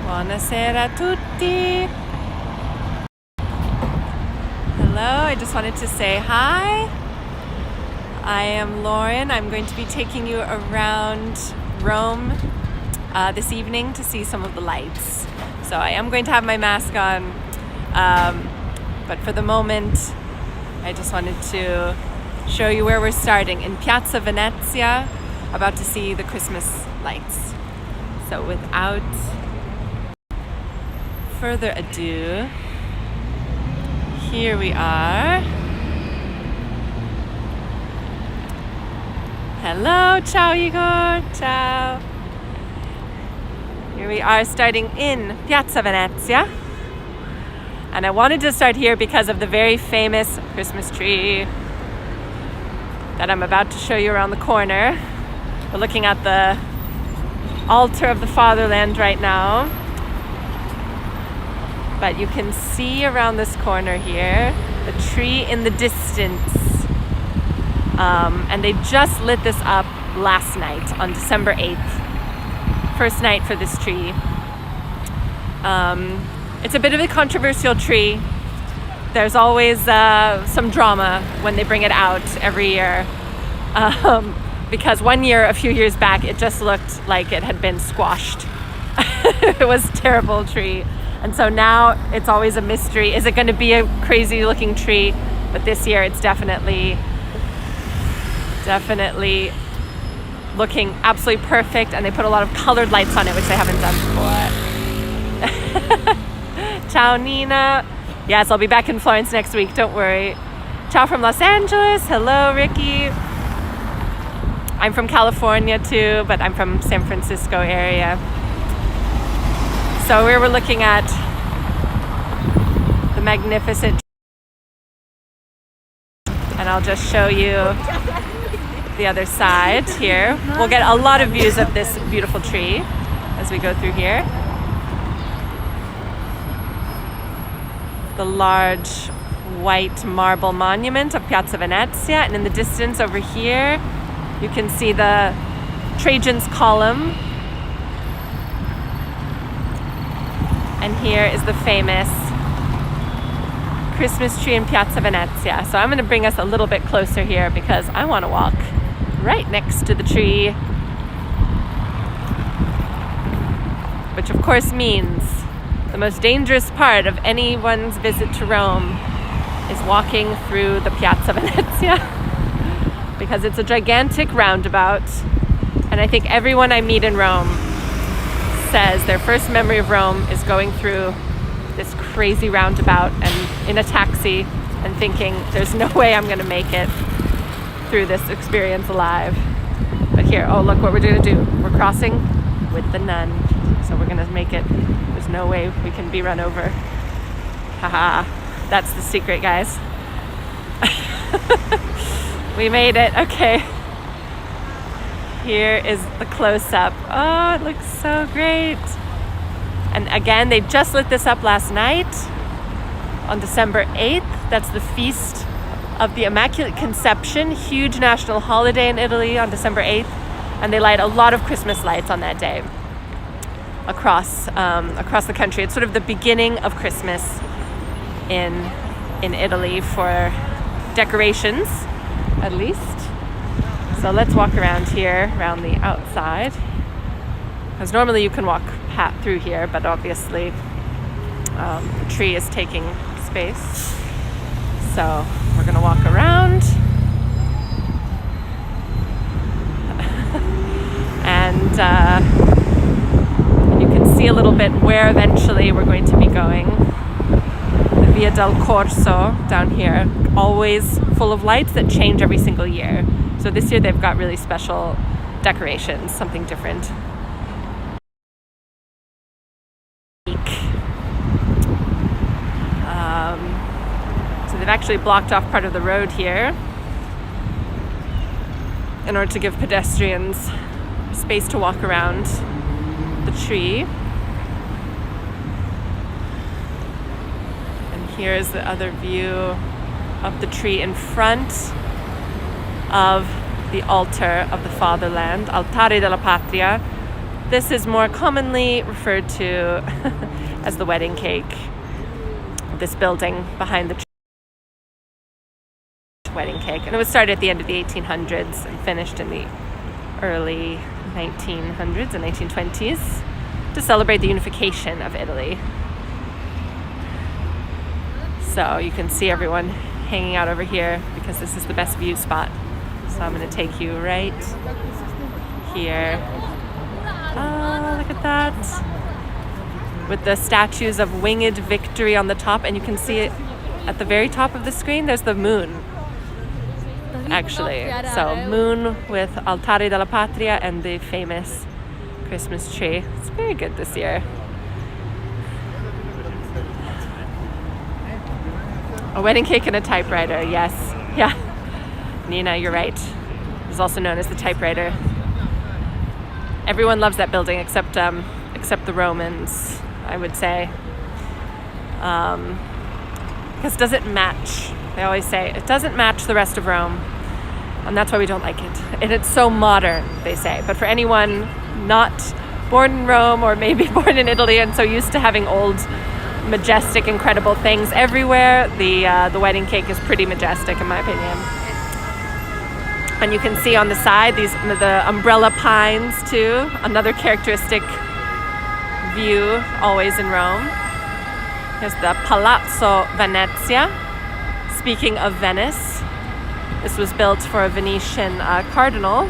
Buonasera a tutti. Hello, I just wanted to say hi. I am Lauren. I'm going to be taking you around Rome this evening to see some of the lights. So I am going to have my mask on, but for the moment, I just wanted to show you where we're starting in Piazza Venezia, about to see the Christmas lights. So without further ado, here we are. Hello, ciao Igor, ciao. Here we are starting in Piazza Venezia. And I wanted to start here because of the very famous Christmas tree that I'm about to show you around the corner. We're looking at the altar of the fatherland right now. But you can see around this corner here, the tree in the distance. And they just lit this up last night on December 8th. First night for this tree. It's a bit of a controversial tree. There's always some drama when they bring it out every year. Because one year, a few years back, it just looked like it had been squashed. It was a terrible tree. And so now it's always a mystery. Is it going to be a crazy looking tree? But this year it's definitely looking absolutely perfect. And they put a lot of colored lights on it, which they haven't done before. Ciao, Nina. Yes, I'll be back in Florence next week. Don't worry. Ciao from Los Angeles. Hello, Ricky. I'm from California too, but I'm from San Francisco area. So we were looking at the magnificent, and I'll just show you the other side here. We'll get a lot of views of this beautiful tree as we go through here. The large white marble monument of Piazza Venezia, and in the distance over here you can see the Trajan's column. And here is the famous Christmas tree in Piazza Venezia. So I'm going to bring us a little bit closer here because I want to walk right next to the tree. Which of course means the most dangerous part of anyone's visit to Rome is walking through the Piazza Venezia. Because it's a gigantic roundabout. And I think everyone I meet in Rome says their first memory of Rome is going through this crazy roundabout and in a taxi and thinking there's no way I'm going to make it through this experience alive. But here, oh look what we're going to do. We're crossing with the nun. So we're going to make it. There's no way we can be run over. Haha. That's the secret, guys. We made it. Okay. Here is the close-up. Oh, it looks so great. And again, they just lit this up last night on December 8th. That's the Feast of the Immaculate Conception, huge national holiday in Italy on December 8th. And they light a lot of Christmas lights on that day across the country. It's sort of the beginning of Christmas in Italy for decorations, at least. So let's walk around here, around the outside. Because normally you can walk through here, but obviously the tree is taking space. So we're going to walk around. And you can see a little bit where eventually we're going to be going. The Via del Corso down here, always full of lights that change every single year. So this year they've got really special decorations, something different. So they've actually blocked off part of the road here in order to give pedestrians space to walk around the tree. And here's the other view of the tree in front of the altar of the fatherland, Altare della Patria, This is more commonly referred to as the wedding cake. This building behind the wedding cake. And it was started at the end of the 1800s and finished in the early 1900s and 1920s to celebrate the unification of Italy. So you can see everyone hanging out over here because this is the best view spot. So I'm going to take you right here. Oh, look at that. With the statues of Winged Victory on the top, and you can see it at the very top of the screen. There's the moon, actually. So moon with Altare della Patria and the famous Christmas tree. It's very good this year. A wedding cake and a typewriter, yes. Yeah. Nina, you're right. It's also known as the typewriter. Everyone loves that building except the Romans, I would say. Because it doesn't match. They always say it doesn't match the rest of Rome. And that's why we don't like it. And it's so modern, they say. But for anyone not born in Rome or maybe born in Italy and so used to having old, majestic, incredible things everywhere, the wedding cake is pretty majestic in my opinion. And you can see on the side the umbrella pines too, another characteristic view always in Rome. Here's the Palazzo Venezia. Speaking of Venice, this was built for a Venetian cardinal.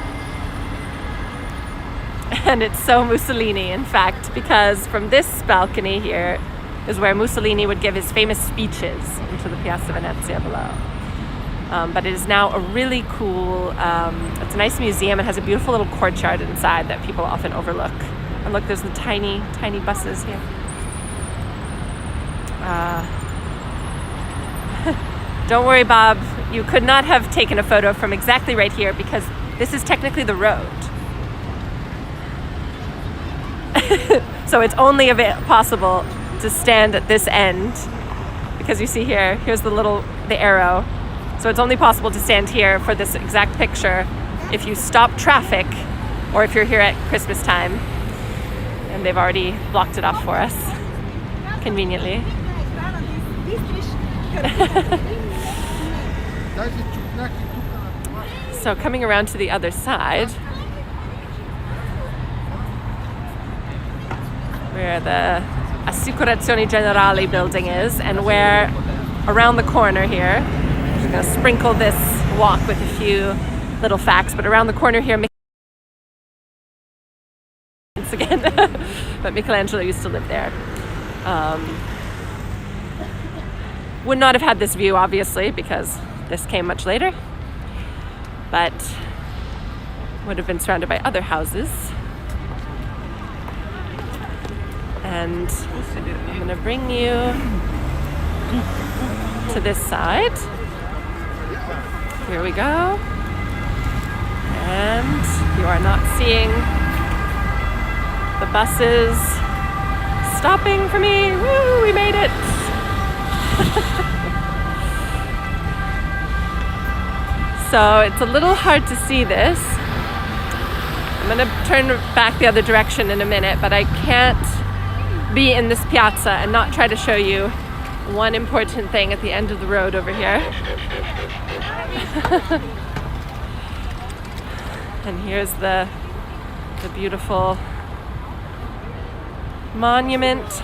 And it's so Mussolini, in fact, because from this balcony here is where Mussolini would give his famous speeches into the Piazza Venezia below. But it is now a really cool, it's a nice museum. It has a beautiful little courtyard inside that people often overlook. And look, there's the tiny, tiny buses here. Don't worry, Bob, you could not have taken a photo from exactly right here because this is technically the road. So it's only possible to stand at this end because you see here's the arrow. So it's only possible to stand here for this exact picture if you stop traffic or if you're here at Christmas time. And they've already blocked it off for us, conveniently. So coming around to the other side, where the Assicurazioni Generali building is, and where around the corner here, I'm just going to sprinkle this walk with a few little facts, but around the corner here, once again, but Michelangelo used to live there. Would not have had this view, obviously, because this came much later, but would have been surrounded by other houses. And I'm going to bring you to this side. Here we go. And you are not seeing the buses stopping for me. Woo, we made it. So it's a little hard to see this. I'm going to turn back the other direction in a minute, but I can't be in this piazza and not try to show you one important thing at the end of the road over here. And here's the beautiful monument.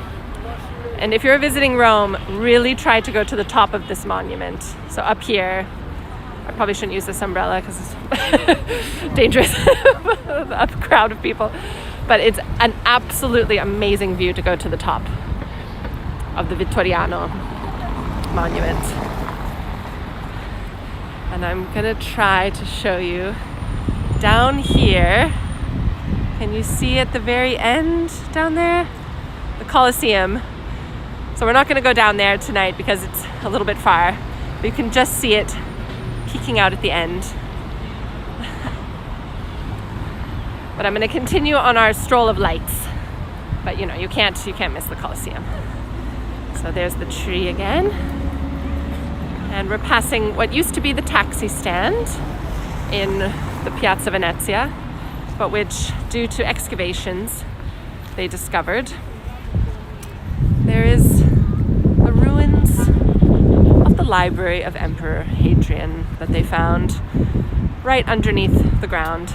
And if you're visiting Rome, really try to go to the top of this monument. So up here, I probably shouldn't use this umbrella because it's dangerous, a crowd of people. But it's an absolutely amazing view to go to the top of the Vittoriano monument. And I'm gonna try to show you down here. Can you see at the very end down there? The Colosseum. So we're not gonna go down there tonight because it's a little bit far, but you can just see it peeking out at the end. But I'm going to continue on our stroll of lights. But you know, you can't miss the Colosseum. So there's the tree again. And we're passing what used to be the taxi stand in the Piazza Venezia. but which, due to excavations they discovered, there is the ruins of the library of Emperor Hadrian that they found right underneath the ground,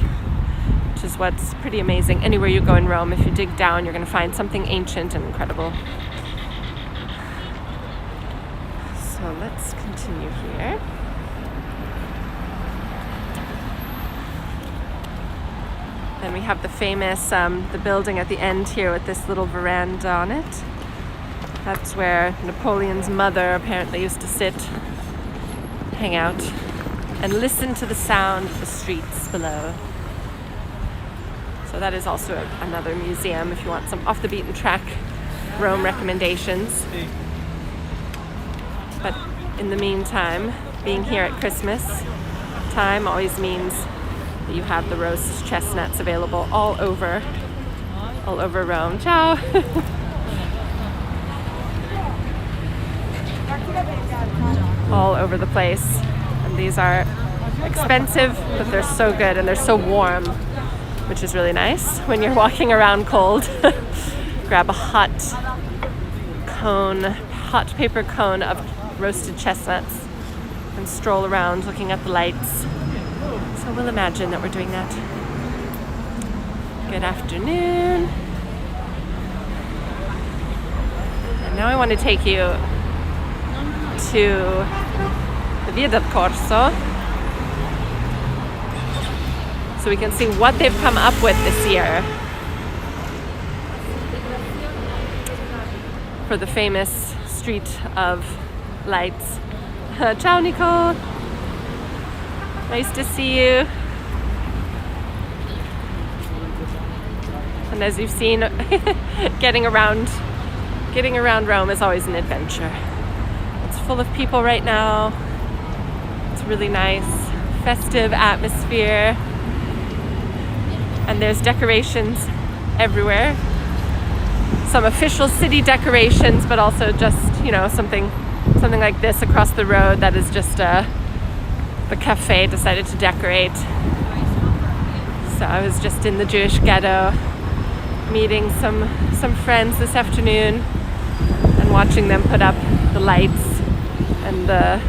which is what's pretty amazing. Anywhere you go in Rome, if you dig down, you're going to find something ancient and incredible. So let's continue here. Then we have the famous, the building at the end here with this little veranda on it. That's where Napoleon's mother apparently used to sit, hang out, and listen to the sound of the streets below. So that is also another museum if you want some off the beaten track Rome recommendations. But in the meantime, being here at Christmas time always means that you have the roast chestnuts available all over Rome. Ciao! All over the place. And these are expensive, but they're so good and they're so warm, which is really nice when you're walking around cold. Grab a hot paper cone of roasted chestnuts and stroll around looking at the lights. So we'll imagine that we're doing that. Good afternoon. And now I want to take you to the Via del Corso so we can see what they've come up with this year for the famous Street of Lights. Ciao, Nicole. Nice to see you. And as you've seen, getting around Rome is always an adventure. It's full of people right now. It's really nice, festive atmosphere. And there's decorations everywhere. Some official city decorations, but also just, something like this across the road that is just the cafe decided to decorate. So I was just in the Jewish ghetto meeting some friends this afternoon and watching them put up the lights and the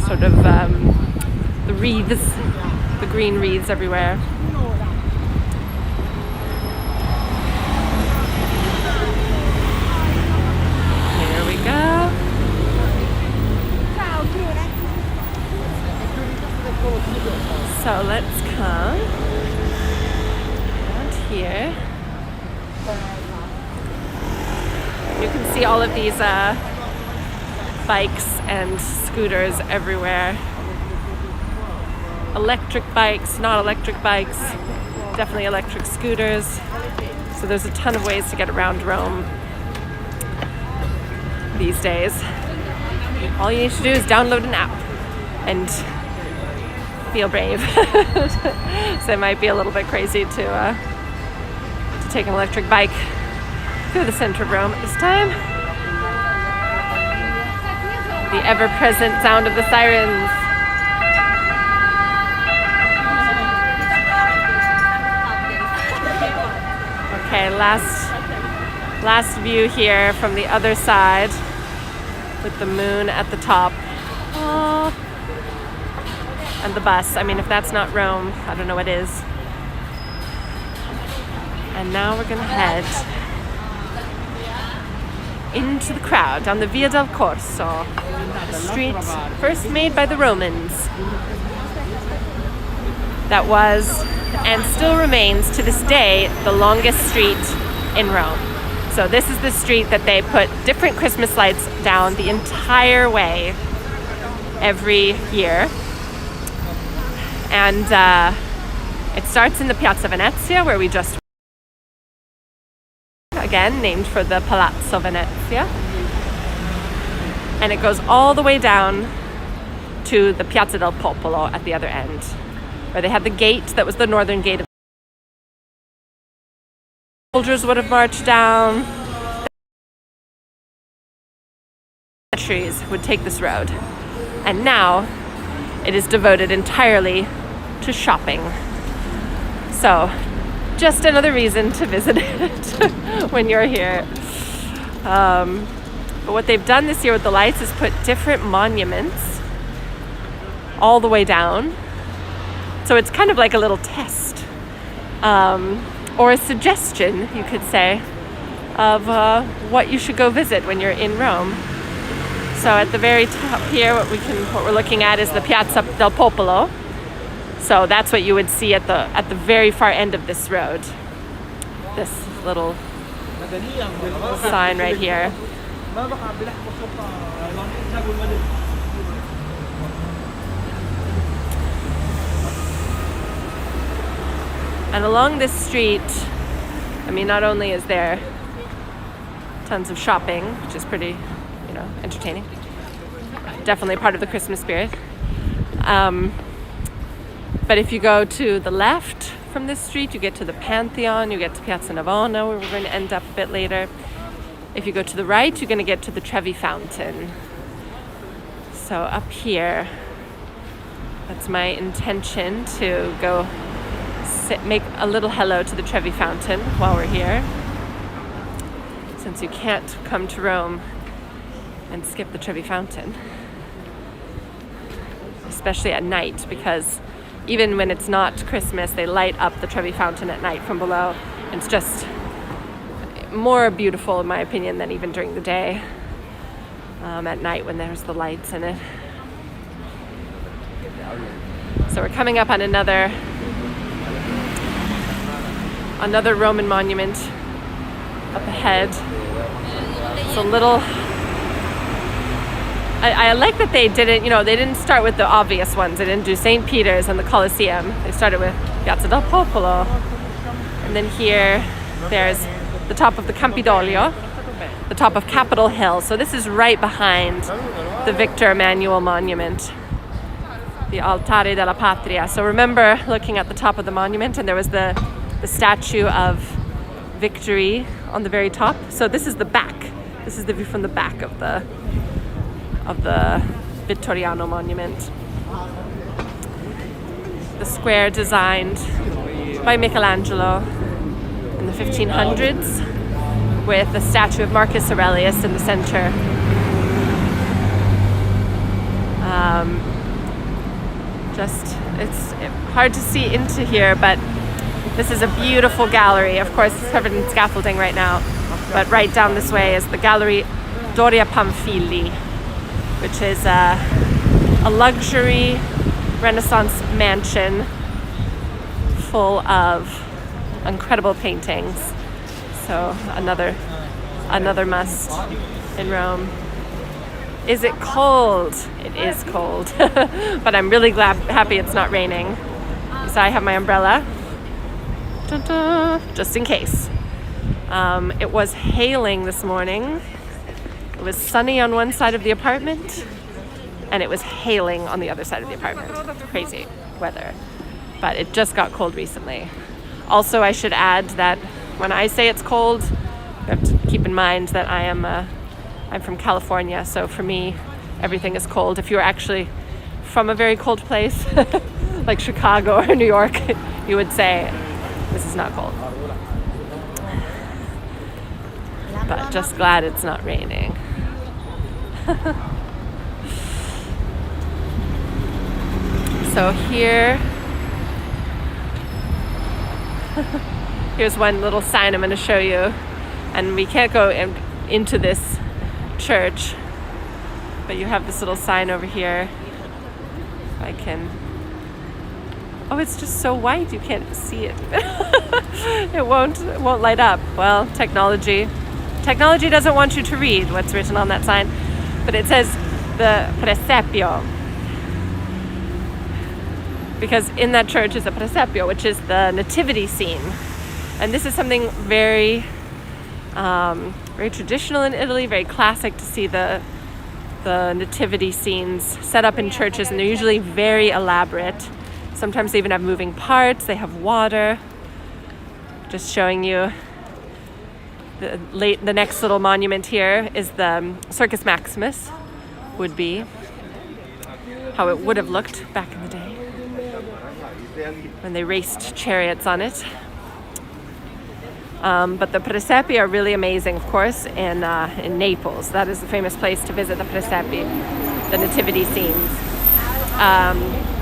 sort of the wreaths, the green wreaths everywhere. Here we go. So let's come around here. You can see all of these bikes and scooters everywhere. Electric bikes, not electric bikes, definitely electric scooters. So there's a ton of ways to get around Rome these days. All you need to do is download an app and feel brave. So it might be a little bit crazy to take an electric bike through the center of Rome at this time. The ever-present sound of the sirens. Okay, last view here from the other side with the moon at the top. Aww. And the bus. I mean, if that's not Rome, I don't know what is. And now we're gonna head into the crowd down the Via del Corso, a street first made by the Romans that was and still remains to this day the longest street in Rome. So this is the street that they put different Christmas lights down the entire way every year. And it starts in the Piazza Venezia, where we just again named for the Palazzo Venezia, and it goes all the way down to the Piazza del Popolo at the other end, where they had the gate that was the northern gate. Soldiers would have marched down. Centuries would take this road, and now it is devoted entirely to shopping. So, just another reason to visit it when you're here. But what they've done this year with the lights is put different monuments all the way down. So it's kind of like a little test, or a suggestion, you could say, of what you should go visit when you're in Rome. So at the very top here, what we're looking at is the Piazza del Popolo. So that's what you would see at the very far end of this road. This little sign right here. And along this street, I mean, not only is there tons of shopping, which is pretty, entertaining, definitely part of the Christmas spirit. But if you go to the left from this street, you get to the Pantheon, you get to Piazza Navona, where we're going to end up a bit later. If you go to the right, you're going to get to the Trevi Fountain. So up here, that's my intention, to go make a little hello to the Trevi Fountain while we're here, since you can't come to Rome and skip the Trevi Fountain, especially at night, because even when it's not Christmas, they light up the Trevi Fountain at night from below. It's just more beautiful, in my opinion, than even during the day, at night when there's the lights in it. So we're coming up on another Roman monument up ahead. It's a little... I like that they didn't start with the obvious ones. They didn't do St. Peter's and the Colosseum. They started with Piazza del Popolo. And then here, there's the top of the Campidoglio, the top of Capitol Hill. So this is right behind the Victor Emmanuel monument, the Altare della Patria. So remember looking at the top of the monument, and there was the statue of Victory on the very top. So this is the back. This is the view from the back of the Vittoriano monument. The square designed by Michelangelo in the 1500s, with the statue of Marcus Aurelius in the center. It's hard to see into here, but this is a beautiful gallery. Of course, it's covered in scaffolding right now, but right down this way is the Gallery Doria Pamphili, which is a luxury Renaissance mansion full of incredible paintings. So another must in Rome. Is it cold? It is cold, but I'm really happy it's not raining. So I have my umbrella, just in case. It was hailing this morning. It was sunny on one side of the apartment, and it was hailing on the other side of the apartment. Crazy weather. But it just got cold recently. Also, I should add that when I say it's cold, you have to keep in mind that I'm from California, so for me, everything is cold. If you're actually from a very cold place, like Chicago or New York, you would say, this is not cold. But just glad it's not raining. So here's one little sign I'm going to show you. And we can't go into this church, but you have this little sign over here. If I can... Oh, it's just so white you can't see it. It won't light up. Well, technology doesn't want you to read what's written on that sign, but it says the presepio, because in that church is a presepio, which is the nativity scene. And this is something very very traditional in Italy, very classic to see the nativity scenes set up in churches, and they're usually very elaborate. Sometimes they even have moving parts, they have water. Just showing you the next little monument here is the Circus Maximus, would be how it would have looked back in the day. when they raced chariots on it. But the presepi are really amazing, of course, in Naples. That is the famous place to visit, the presepi, the nativity scenes.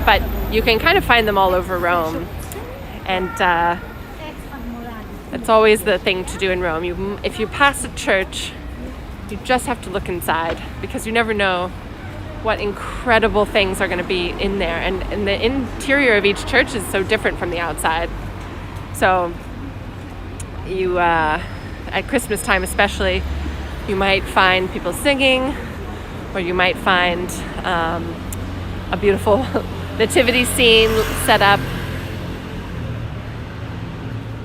But you can kind of find them all over Rome. And it's always the thing to do in Rome. If you pass a church, you just have to look inside, because you never know what incredible things are going to be in there. And the interior of each church is so different from the outside. So you, at Christmas time especially, you might find people singing, or you might find a beautiful nativity scene set up.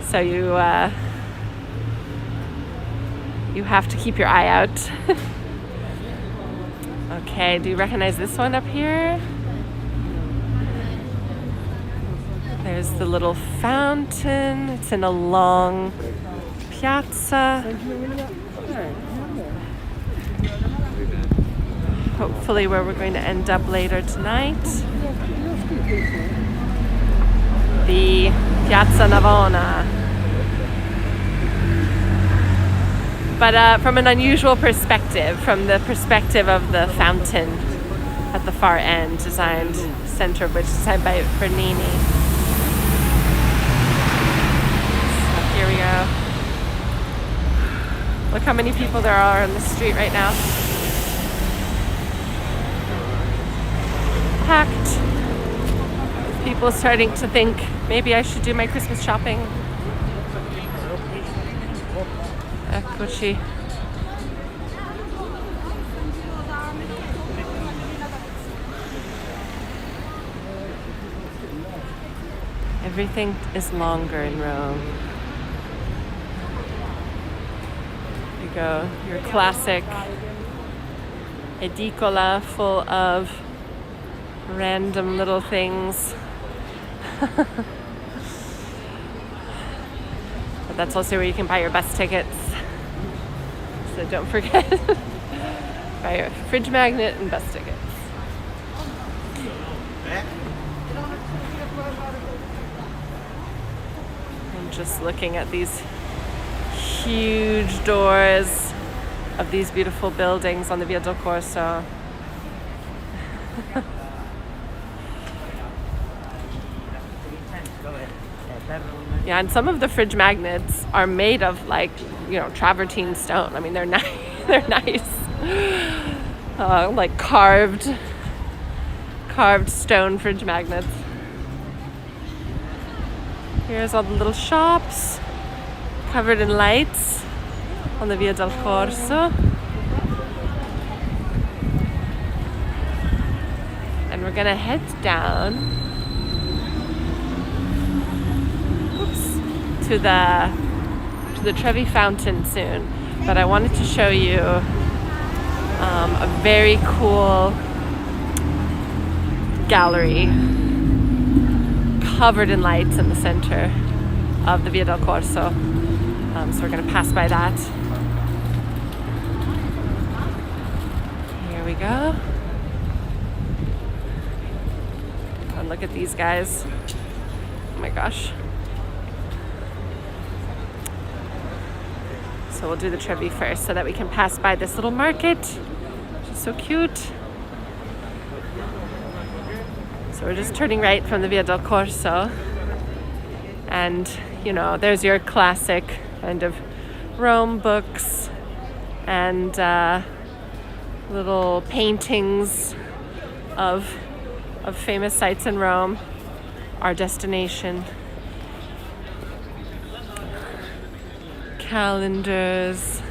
So you have to keep your eye out. Okay, do you recognize this one up here? There's the little fountain. It's in a long piazza. Hopefully where we're going to end up later tonight. The Piazza Navona. But from an unusual perspective, from the perspective of the fountain at the far end, designed, center of which is designed by Bernini. So here we go. Look how many people there are on the street right now. Packed. People starting to think, maybe I should do my Christmas shopping. Eccoci. Everything is longer in Rome. You go, your classic edicola full of random little things. But that's also where you can buy your bus tickets. So don't forget, buy your fridge magnet and bus tickets. I'm just looking at these huge doors of these beautiful buildings on the Via del Corso. Yeah, and some of the fridge magnets are made of, like, travertine stone. I mean, they're nice. They're nice. Like carved stone fridge magnets. Here's all the little shops covered in lights on the Via del Corso. And we're gonna head down to the Trevi fountain soon, but I wanted to show you a very cool gallery covered in lights in the center of the Via del Corso. So we're going to pass by that. Here we go. And look at these guys. Oh my gosh. So we'll do the Trevi first so that we can pass by this little market, which is so cute. So we're just turning right from the Via del Corso. And, there's your classic kind of Rome books and little paintings of famous sites in Rome, our destination. Calendars.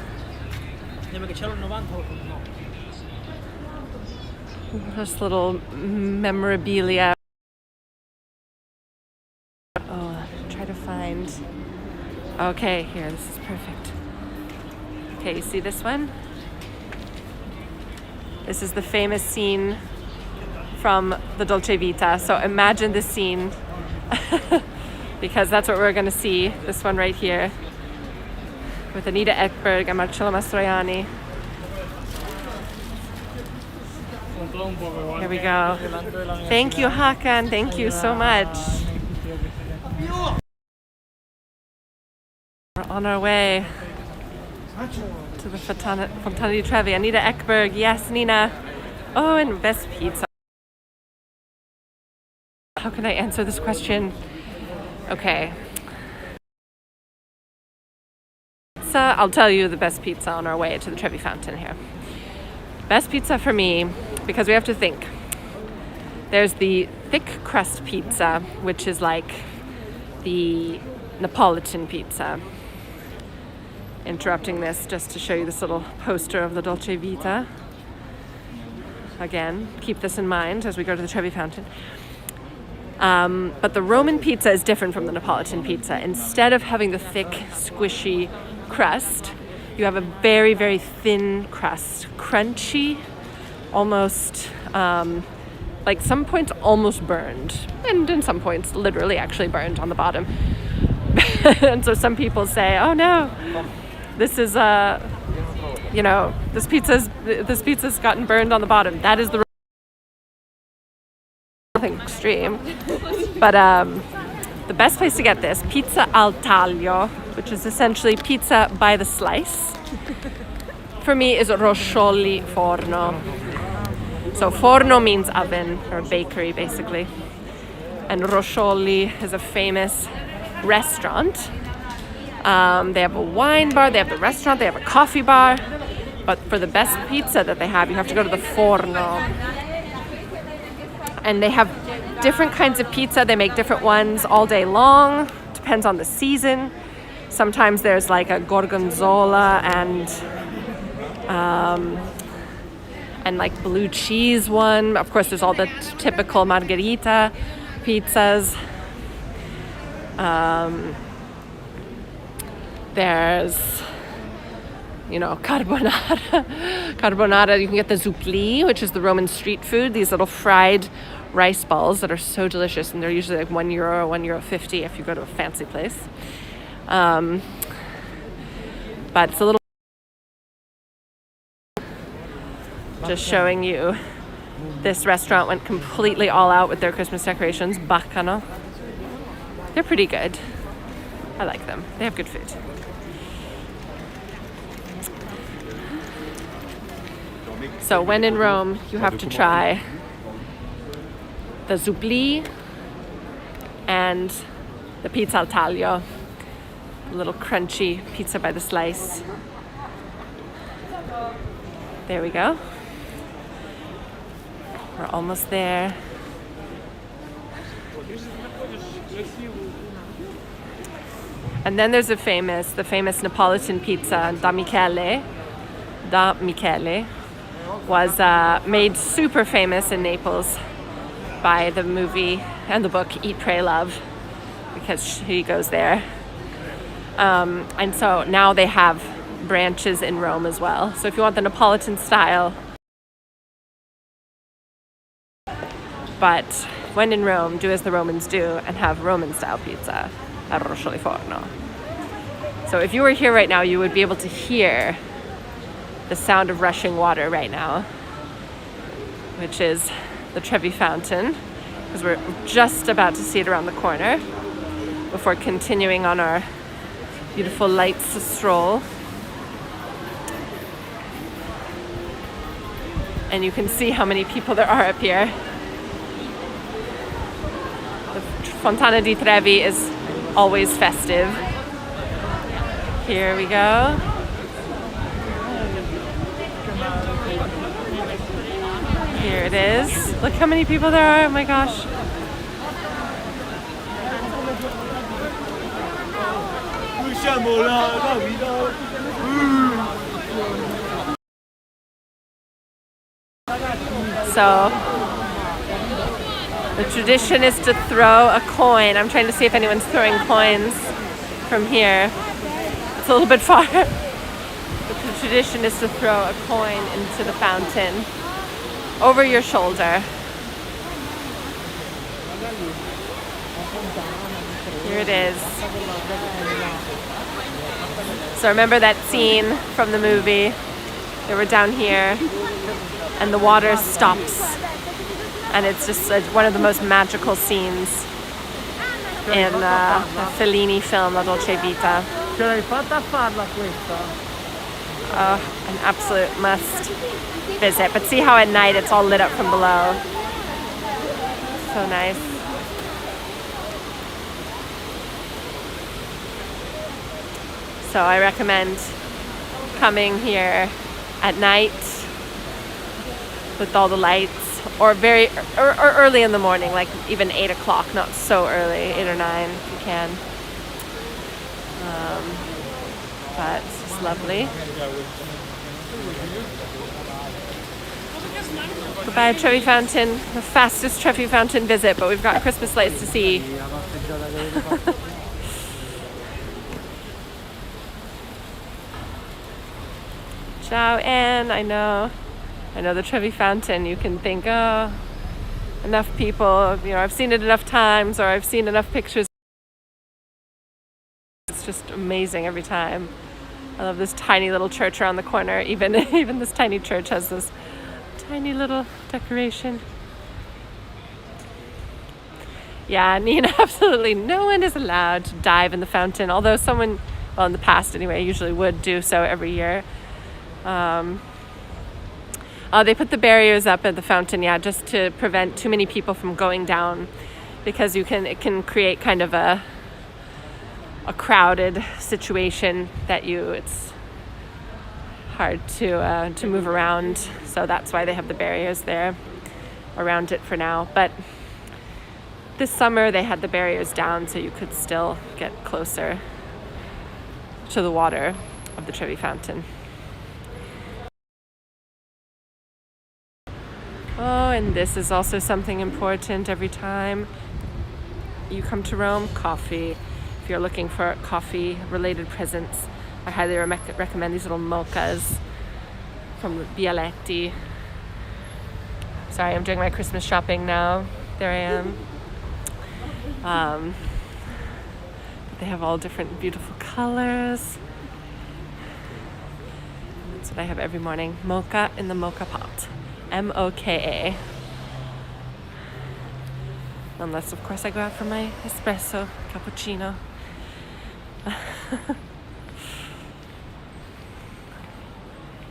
Just little memorabilia. Oh, try to find. Okay, here, this is perfect. Okay, you see this one? This is the famous scene from the Dolce Vita. So imagine this scene, because that's what we're going to see. This one right here, with Anita Ekberg and Marcello Mastroianni. Here we go. Thank you, Hakan. Thank you so much. We're on our way to the Fontana Di Trevi. Anita Ekberg, yes, Nina. Oh, and best pizza. How can I answer this question? Okay. So I'll tell you the best pizza on our way to the Trevi Fountain here. Best pizza for me, because we have to think. There's the thick crust pizza, which is like the Neapolitan pizza. Interrupting this just to show you this little poster of the Dolce Vita. Again, keep this in mind as we go to the Trevi Fountain. But the Roman pizza is different from the Neapolitan pizza. Instead of having the thick, squishy crust, you have a very, very thin crust. Crunchy, almost, like some points almost burned. And in some points, literally actually burned on the bottom. And so some people say, oh no, this is, this pizza's gotten burned on the bottom. That is the nothing extreme. But the best place to get this, pizza al taglio, which is essentially pizza by the slice, for me is Roscioli Forno. So forno means oven or bakery basically. And Roscioli is a famous restaurant. They have a wine bar, they have the restaurant, they have a coffee bar. But for the best pizza that they have, you have to go to the Forno. And they have different kinds of pizza. They make different ones all day long. Depends on the season. Sometimes there's like a gorgonzola and like blue cheese one. Of course, there's all the typical margherita pizzas. There's, carbonara. Carbonara, you can get the zupli, which is the Roman street food. These little fried rice balls that are so delicious, and they're usually like €1 or €1.50 if you go to a fancy place. But it's a little just showing you this restaurant went completely all out with their Christmas decorations. Baccano. They're pretty good. I like them. They have good food. So when in Rome, you have to try the zupli and the pizza al taglio, a little crunchy pizza by the slice. There we go. We're almost there. And then there's the famous Neapolitan pizza, Da Michele, was made super famous in Naples by the movie and the book Eat, Pray, Love, because he goes there. And so now they have branches in Rome as well. So if you want the Neapolitan style, but when in Rome, do as the Romans do and have Roman style pizza at Roscioli Forno. So if you were here right now, you would be able to hear the sound of rushing water right now, which is the Trevi Fountain, because we're just about to see it around the corner before continuing on our beautiful lights stroll. And you can see how many people there are up here. The Fontana Di Trevi is always festive. Here we go. Here it is. Look how many people there are. Oh my gosh. So the tradition is to throw a coin. I'm trying to see if anyone's throwing coins from here. It's a little bit far. But the tradition is to throw a coin into the fountain over your shoulder. Here it is. So remember that scene from the movie? They were down here and the water stops. And it's just one of the most magical scenes in the Fellini film La Dolce Vita. Ce l'hai fatta a farla questa? An absolute must visit. But see how at night it's all lit up from below. So nice. So I recommend coming here at night with all the lights, or early in the morning, like even 8 o'clock, not so early, 8 or 9 if you can. But it's just lovely. Goodbye Trevi Fountain, the fastest Trevi Fountain visit, but we've got Christmas lights to see. Ciao, Anne. I know the Trevi Fountain, you can think, oh, enough people, you know, I've seen it enough times, or I've seen enough pictures. It's just amazing every time. I love this tiny little church around the corner. Even this tiny church has this tiny little decoration. Yeah, Nina, absolutely no one is allowed to dive in the fountain, although someone, well, in the past anyway, usually would do so every year. They put the barriers up at the fountain, yeah, just to prevent too many people from going down, because it can create kind of a crowded situation that it's hard to move around. So that's why they have the barriers there around it for now. But this summer they had the barriers down so you could still get closer to the water of the Trevi Fountain. Oh, and this is also something important every time you come to Rome: coffee. If you're looking for coffee-related presents, I highly recommend these little mochas from Bialetti. Sorry, I'm doing my Christmas shopping now. There I am. They have all different beautiful colors. That's what I have every morning. Mocha in the mocha pot. M-O-K-A. Unless, of course, I go out for my espresso, cappuccino.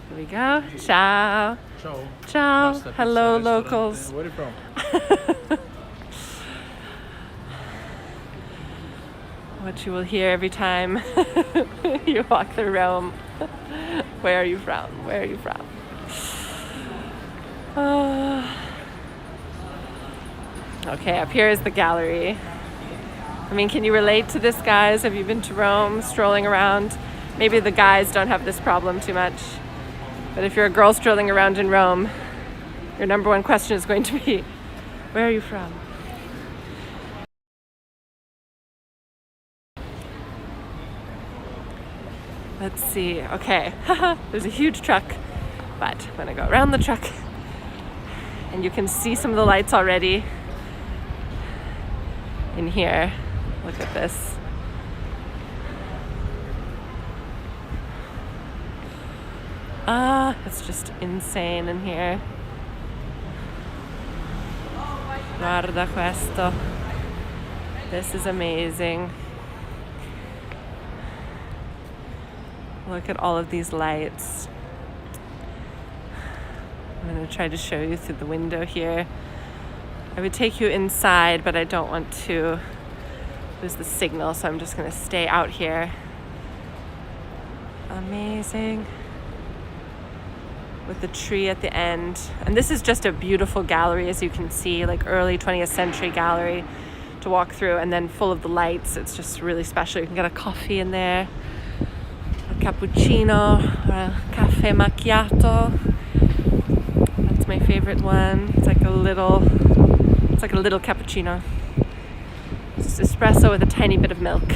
Here we go. Ciao. Ciao. Ciao. Basta, Hello, pizza locals. Where are you from? What you will hear every time you walk through Rome. Where are you from? Where are you from? Okay, up here is the gallery. I mean, can you relate to this, guys? Have you been to Rome, strolling around? Maybe the guys don't have this problem too much. But if you're a girl strolling around in Rome, your number one question is going to be, where are you from? Let's see. Okay, there's a huge truck, but I'm gonna go around the truck, and you can see some of the lights already in here. Look at this. It's just insane in here. Guarda questo. This is amazing. Look at all of these lights. I'm going to try to show you through the window here. I would take you inside, but I don't want to lose the signal, so I'm just going to stay out here. Amazing. With the tree at the end. And this is just a beautiful gallery, as you can see, like early 20th century gallery to walk through, and then full of the lights. It's just really special. You can get a coffee in there, a cappuccino, or a caffè macchiato. That's my favorite one. It's like a little cappuccino. It's espresso with a tiny bit of milk.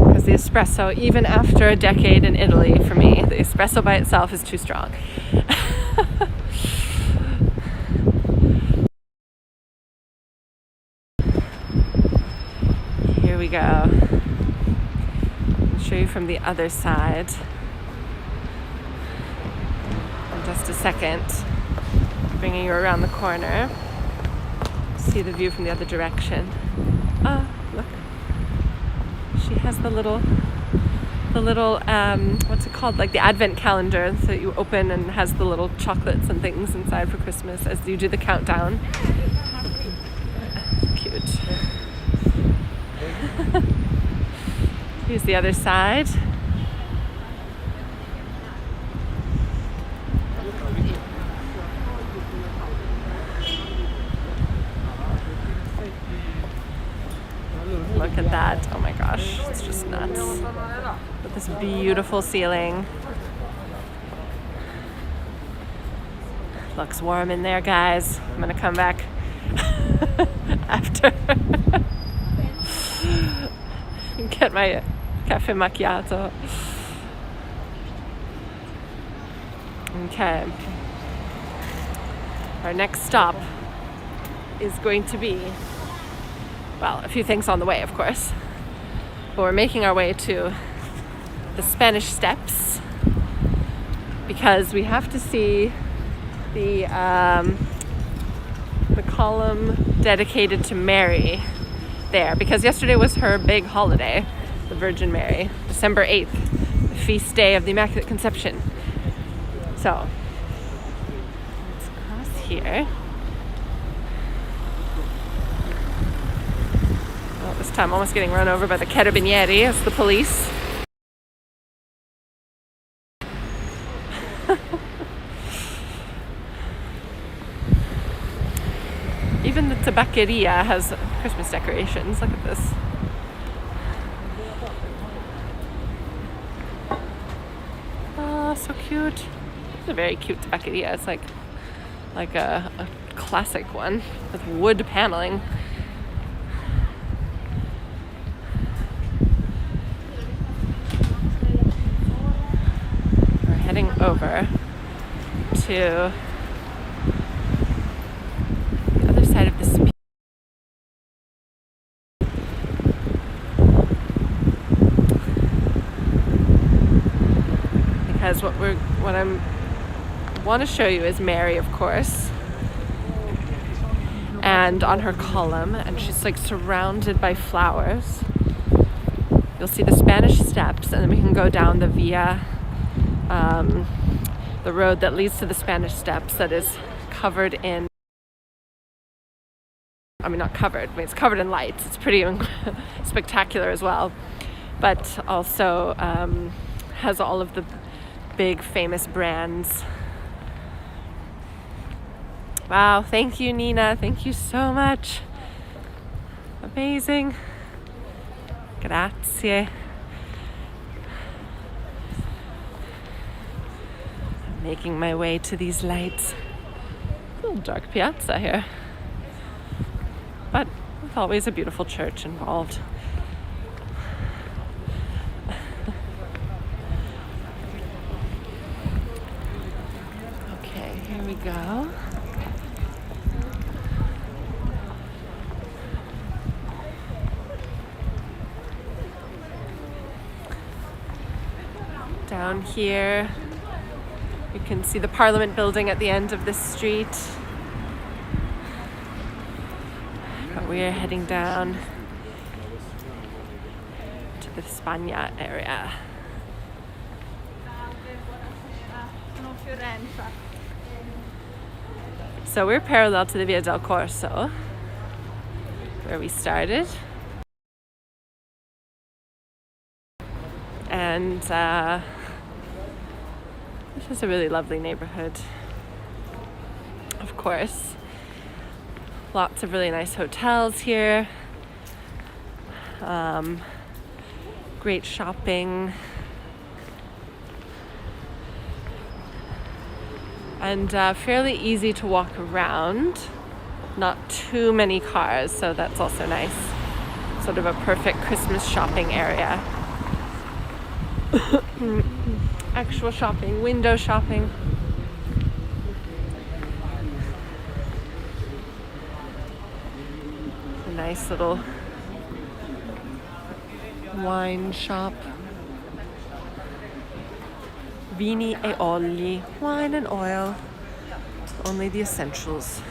Because the espresso, even after a decade in Italy, for me, the espresso by itself is too strong. Here we go. I'll show you from the other side in just a second. Bringing you around the corner. see the view from the other direction. Oh, look. She has the little, what's it called? Like the advent calendar that you open and has the little chocolates and things inside for Christmas as you do the countdown. Cute. Here's the other side. Look at that. Oh my gosh, it's just nuts. With this beautiful ceiling. Looks warm in there, guys. I'm gonna come back after. Get my cafe macchiato. Okay. Our next stop is going to be, well, a few things on the way, of course. But we're making our way to the Spanish Steps because we have to see the column dedicated to Mary there, because yesterday was her big holiday, the Virgin Mary, December 8th, the feast day of the Immaculate Conception. So let's cross here. Well, this time almost getting run over by the carabinieri, as the police. Even the tabaccheria has Christmas decorations. Look at this. Oh, so cute. It's a very cute tabaccheria. It's like a classic one with wood paneling. We're heading over to side of this because what I want to show you is Mary, of course, and on her column, and she's like surrounded by flowers. You'll see the Spanish Steps, and then we can go down the Via, the road that leads to the Spanish Steps that is covered in, I mean, not covered, I mean, it's covered in lights. It's pretty spectacular as well, but also has all of the big famous brands. Wow, thank you, Nina. Thank you so much. Amazing. Grazie. I'm making my way to these lights. A little dark piazza here, but with always a beautiful church involved. Okay, here we go. Down here, you can see the Parliament building at the end of this street. We're heading down to the Spagna area. So we're parallel to the Via del Corso, where we started. And this is a really lovely neighborhood, of course. Lots of really nice hotels here. Great shopping. And fairly easy to walk around. Not too many cars, so that's also nice. Sort of a perfect Christmas shopping area. Actual shopping, window shopping. A nice little wine shop. Vini e oli, wine and oil. Only the essentials.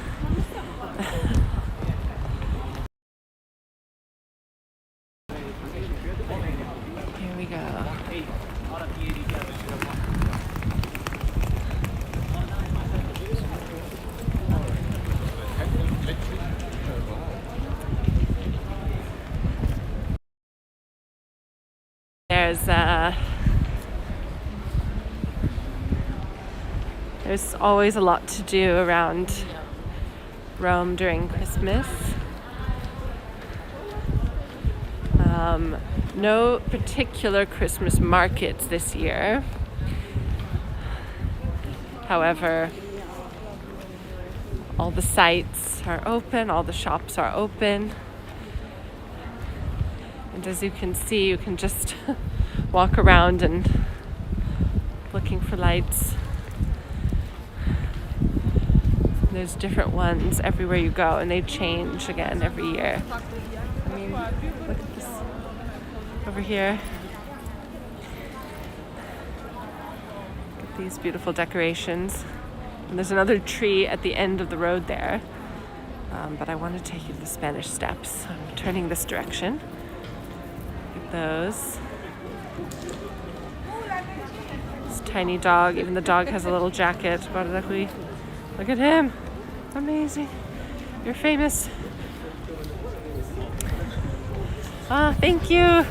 There's always a lot to do around Rome during Christmas. No particular Christmas markets this year. However, all the sites are open, all the shops are open. And as you can see, you can just walk around and looking for lights. There's different ones everywhere you go, and they change again every year. I mean, look at this over here. Look at these beautiful decorations. And there's another tree at the end of the road there. But I want to take you to the Spanish Steps. So I'm turning this direction. Look at those. This tiny dog. Even the dog has a little jacket. Look at him. Amazing. You're famous. Ah, thank you.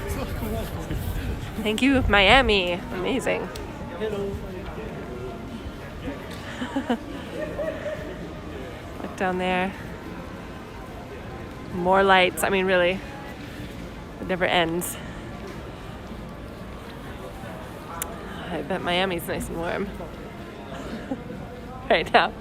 Thank you, Miami. Amazing. Look down there. More lights. I mean, really, it never ends. I bet Miami's nice and warm right now.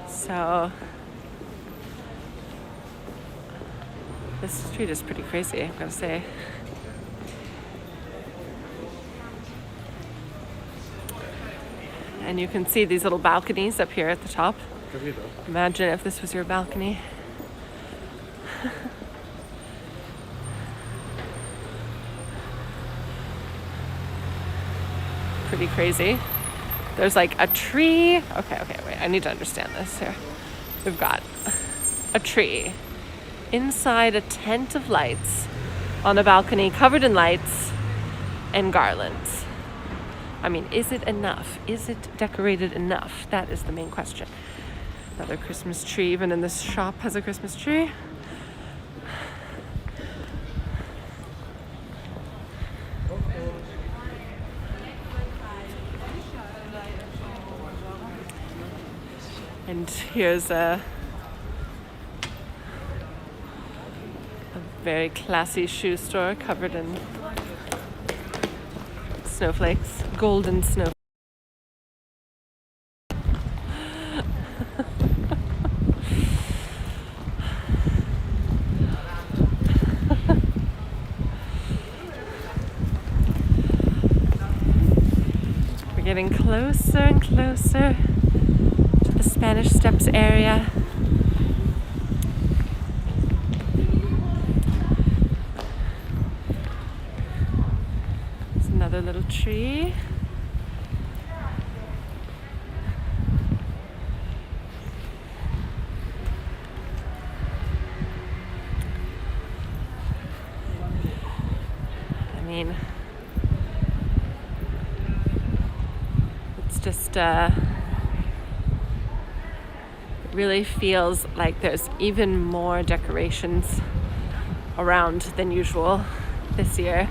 So this street is pretty crazy, I'm gonna say. And you can see these little balconies up here at the top. Imagine if this was your balcony. Pretty crazy. There's like a tree. Okay, wait. I need to understand this here. We've got a tree inside a tent of lights on a balcony covered in lights and garlands. I mean, is it enough? Is it decorated enough? That is the main question. Another Christmas tree. Even in this shop has a Christmas tree. And here's a very classy shoe store covered in snowflakes, golden snowflakes. We're getting closer and closer to the Spanish Steps area. There's another little tree. I mean, it's just it really feels like there's even more decorations around than usual this year.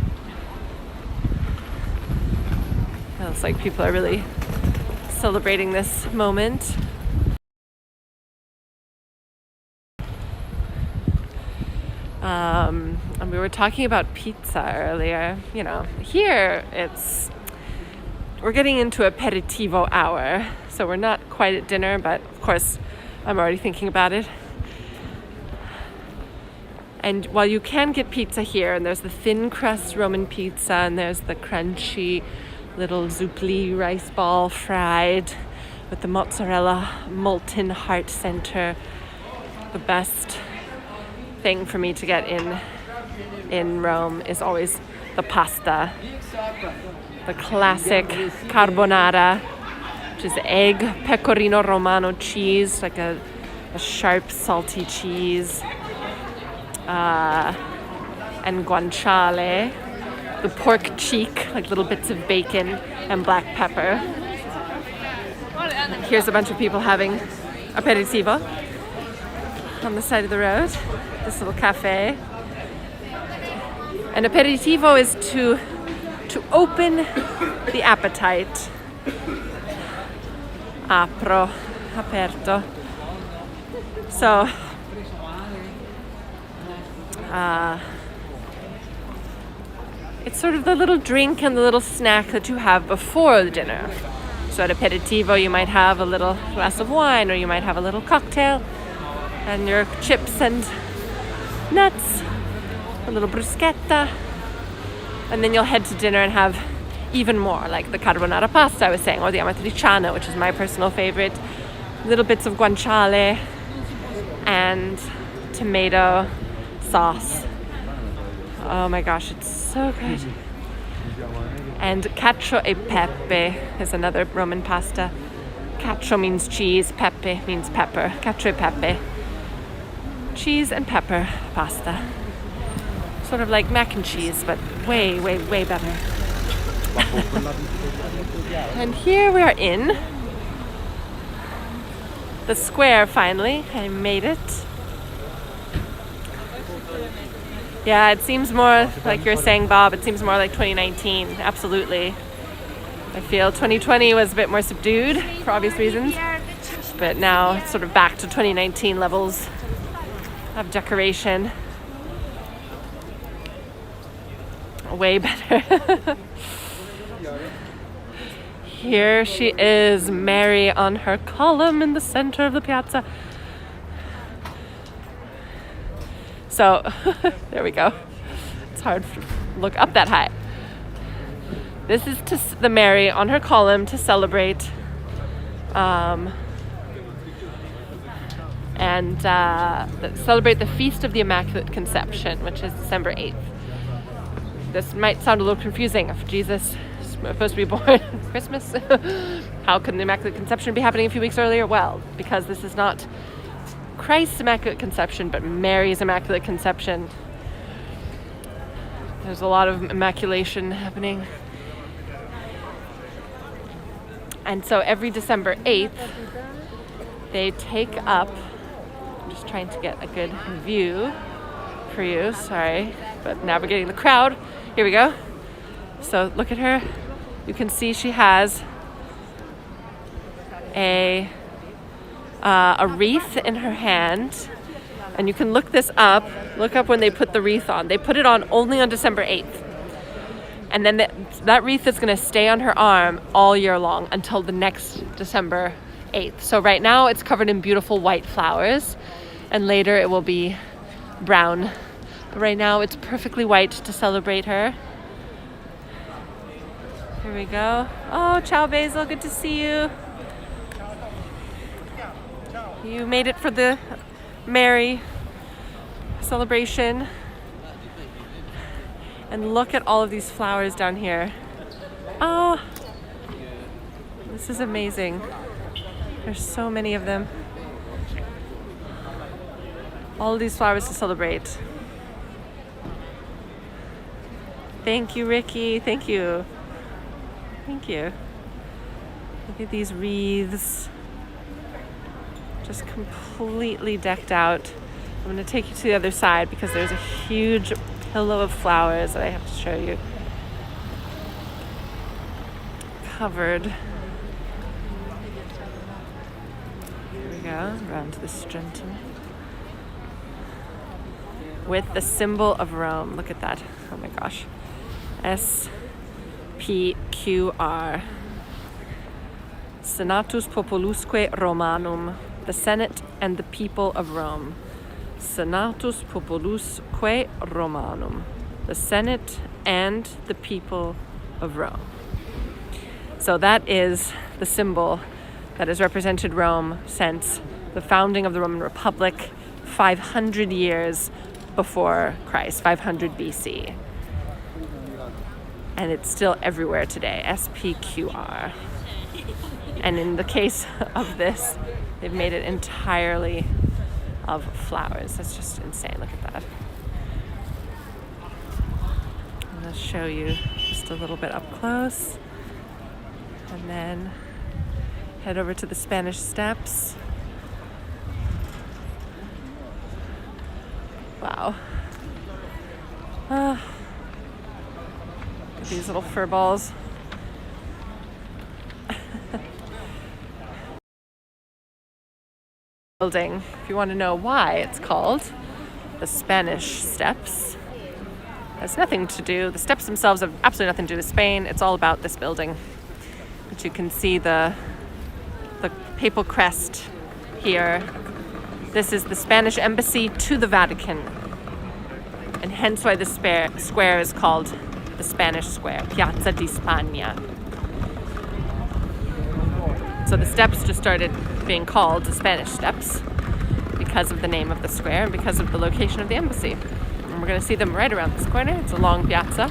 Feels like people are really celebrating this moment. And we were talking about pizza earlier. You know, here we're getting into aperitivo hour, so we're not quite at dinner, but of course I'm already thinking about it. And while you can get pizza here, and there's the thin crust Roman pizza, and there's the crunchy little zupli rice ball fried with the mozzarella molten heart center, the best thing for me to get in Rome is always the pasta, the classic carbonara which is egg, pecorino romano cheese, like a sharp, salty cheese, and guanciale, the pork cheek, like little bits of bacon and black pepper. And here's a bunch of people having aperitivo on the side of the road, this little cafe. An aperitivo is to open the appetite. Apro, aperto. So, it's sort of the little drink and the little snack that you have before the dinner. So at aperitivo, you might have a little glass of wine, or you might have a little cocktail, and your chips and nuts, a little bruschetta, and then you'll head to dinner and have even more, like the carbonara pasta I was saying, or the amatriciana, which is my personal favorite, little bits of guanciale and tomato sauce. Oh my gosh, it's so good. And cacio e pepe is another Roman pasta. Cacio means cheese, pepe means pepper. Cacio e pepe. Cheese and pepper pasta. Sort of like mac and cheese, but way, way, way better. And here we are in the square finally. I made it. Yeah, it seems more, like you're saying, Bob, it seems more like 2019. Absolutely. I feel 2020 was a bit more subdued for obvious reasons, but now it's sort of back to 2019 levels of decoration. Way better. Here she is, Mary on her column in the center of the piazza. So, there we go. It's hard to look up that high. This is the Mary on her column to celebrate celebrate the Feast of the Immaculate Conception, which is December 8th. This might sound a little confusing. If Jesus is supposed to be born Christmas, how can the Immaculate Conception be happening a few weeks earlier? Well, because this is not Christ's Immaculate Conception, but Mary's Immaculate Conception. There's a lot of immaculation happening. And so every December 8th, they take up, I'm just trying to get a good view for you, sorry, but navigating the crowd. Here we go. So look at her. You can see she has a wreath in her hand, and you can look this up. Look up when they put the wreath on. They put it on only on December 8th. And then that wreath is going to stay on her arm all year long until the next December 8th. So right now it's covered in beautiful white flowers, and later it will be brown. But right now it's perfectly white to celebrate her. Here we go. Oh, ciao Basil, good to see you. You made it for the Mary celebration. And look at all of these flowers down here. Oh, this is amazing. There's so many of them. All of these flowers to celebrate. Thank you, Ricky. Thank you. Thank you. Look at these wreaths. Just completely decked out. I'm going to take you to the other side because there's a huge pillow of flowers that I have to show you. Covered. Here we go, around to the strentum. With the symbol of Rome. Look at that. Oh my gosh. SPQR. Senatus Populusque Romanum. The Senate and the people of Rome. Senatus Populusque Romanum. The Senate and the people of Rome. So that is the symbol that has represented Rome since the founding of the Roman Republic 500 years before Christ, 500 BC. And it's still everywhere today, SPQR. And in the case of this, they've made it entirely of flowers. That's just insane. Look at that. I'm going to show you just a little bit up close. And then head over to the Spanish Steps. Wow. Look at these little fur balls. Building, if you want to know why it's called the Spanish Steps, has nothing to do, the steps themselves have absolutely nothing to do with Spain. It's all about this building. But you can see the papal crest here. This is the Spanish embassy to the Vatican, and hence why the square is called the Spanish Square, Piazza di Spagna. So the steps just started being called the Spanish Steps because of the name of the square and because of the location of the embassy. And we're going to see them right around this corner. It's a long piazza.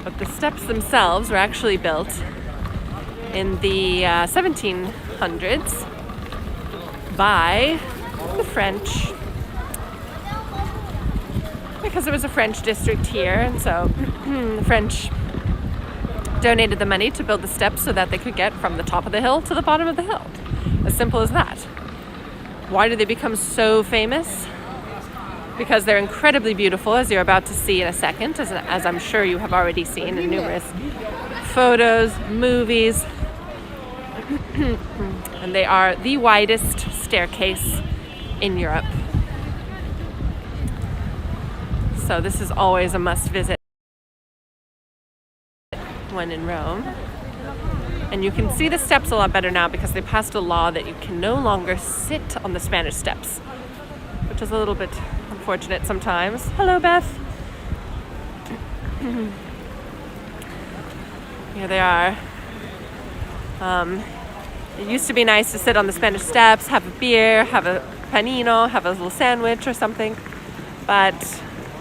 But the steps themselves were actually built in the 1700s by the French, because there was a French district here, and so the French donated the money to build the steps so that they could get from the top of the hill to the bottom of the hill. As simple as that. Why did they become so famous? Because they're incredibly beautiful, as you're about to see in a second, as I'm sure you have already seen in numerous photos, movies. And they are the widest staircase in Europe. So this is always a must visit when in Rome. And you can see the steps a lot better now because they passed a law that you can no longer sit on the Spanish Steps, which is a little bit unfortunate sometimes. Hello, Beth. Here they are. It used to be nice to sit on the Spanish Steps, have a beer, have a panino, have a little sandwich or something, but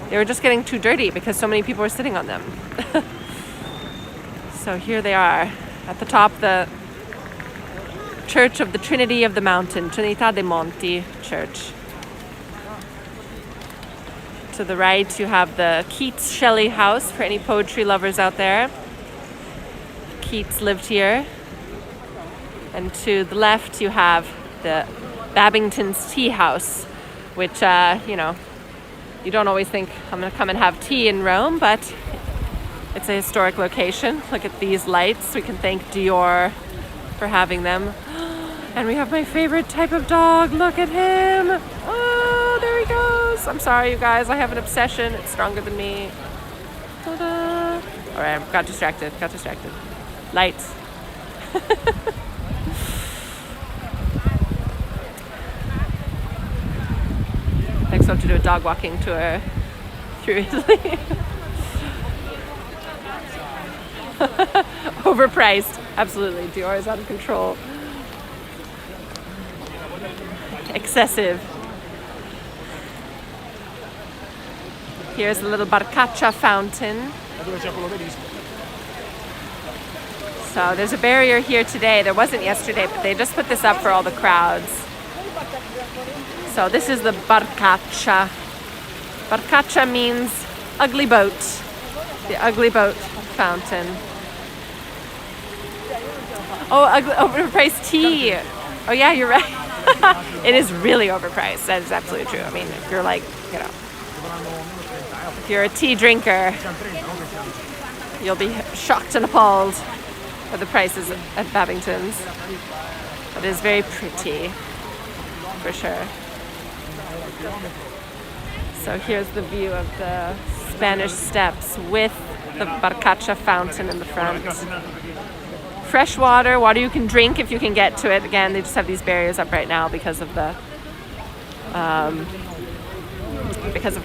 they were just getting too dirty because so many people were sitting on them. So here they are at the top, the Church of the Trinity of the Mountain, Trinità dei Monti Church. To the right, you have the Keats Shelley House for any poetry lovers out there. Keats lived here. And to the left, you have the Babington's Tea House, which, you don't always think I'm going to come and have tea in Rome, but it's a historic location. Look at these lights. We can thank Dior for having them. And we have my favorite type of dog. Look at him. Oh, there he goes. I'm sorry, you guys. I have an obsession. It's stronger than me. Ta-da. All right, got distracted. Lights. Next, I have to do a dog walking tour through Italy. Overpriced. Absolutely. Dior is out of control. Excessive. Here's the little Barcaccia fountain. So there's a barrier here today. There wasn't yesterday, but they just put this up for all the crowds. So this is the Barcaccia. Barcaccia means ugly boat. The ugly boat fountain. Oh, overpriced tea. Oh yeah, you're right. It is really overpriced. That is absolutely true. I mean, if you're like, if you're a tea drinker, you'll be shocked and appalled at the prices at Babington's. But it is very pretty, for sure. So here's the view of the Spanish Steps with the Barcaccia fountain in the front. Fresh water you can drink if you can get to it. Again, they just have these barriers up right now because of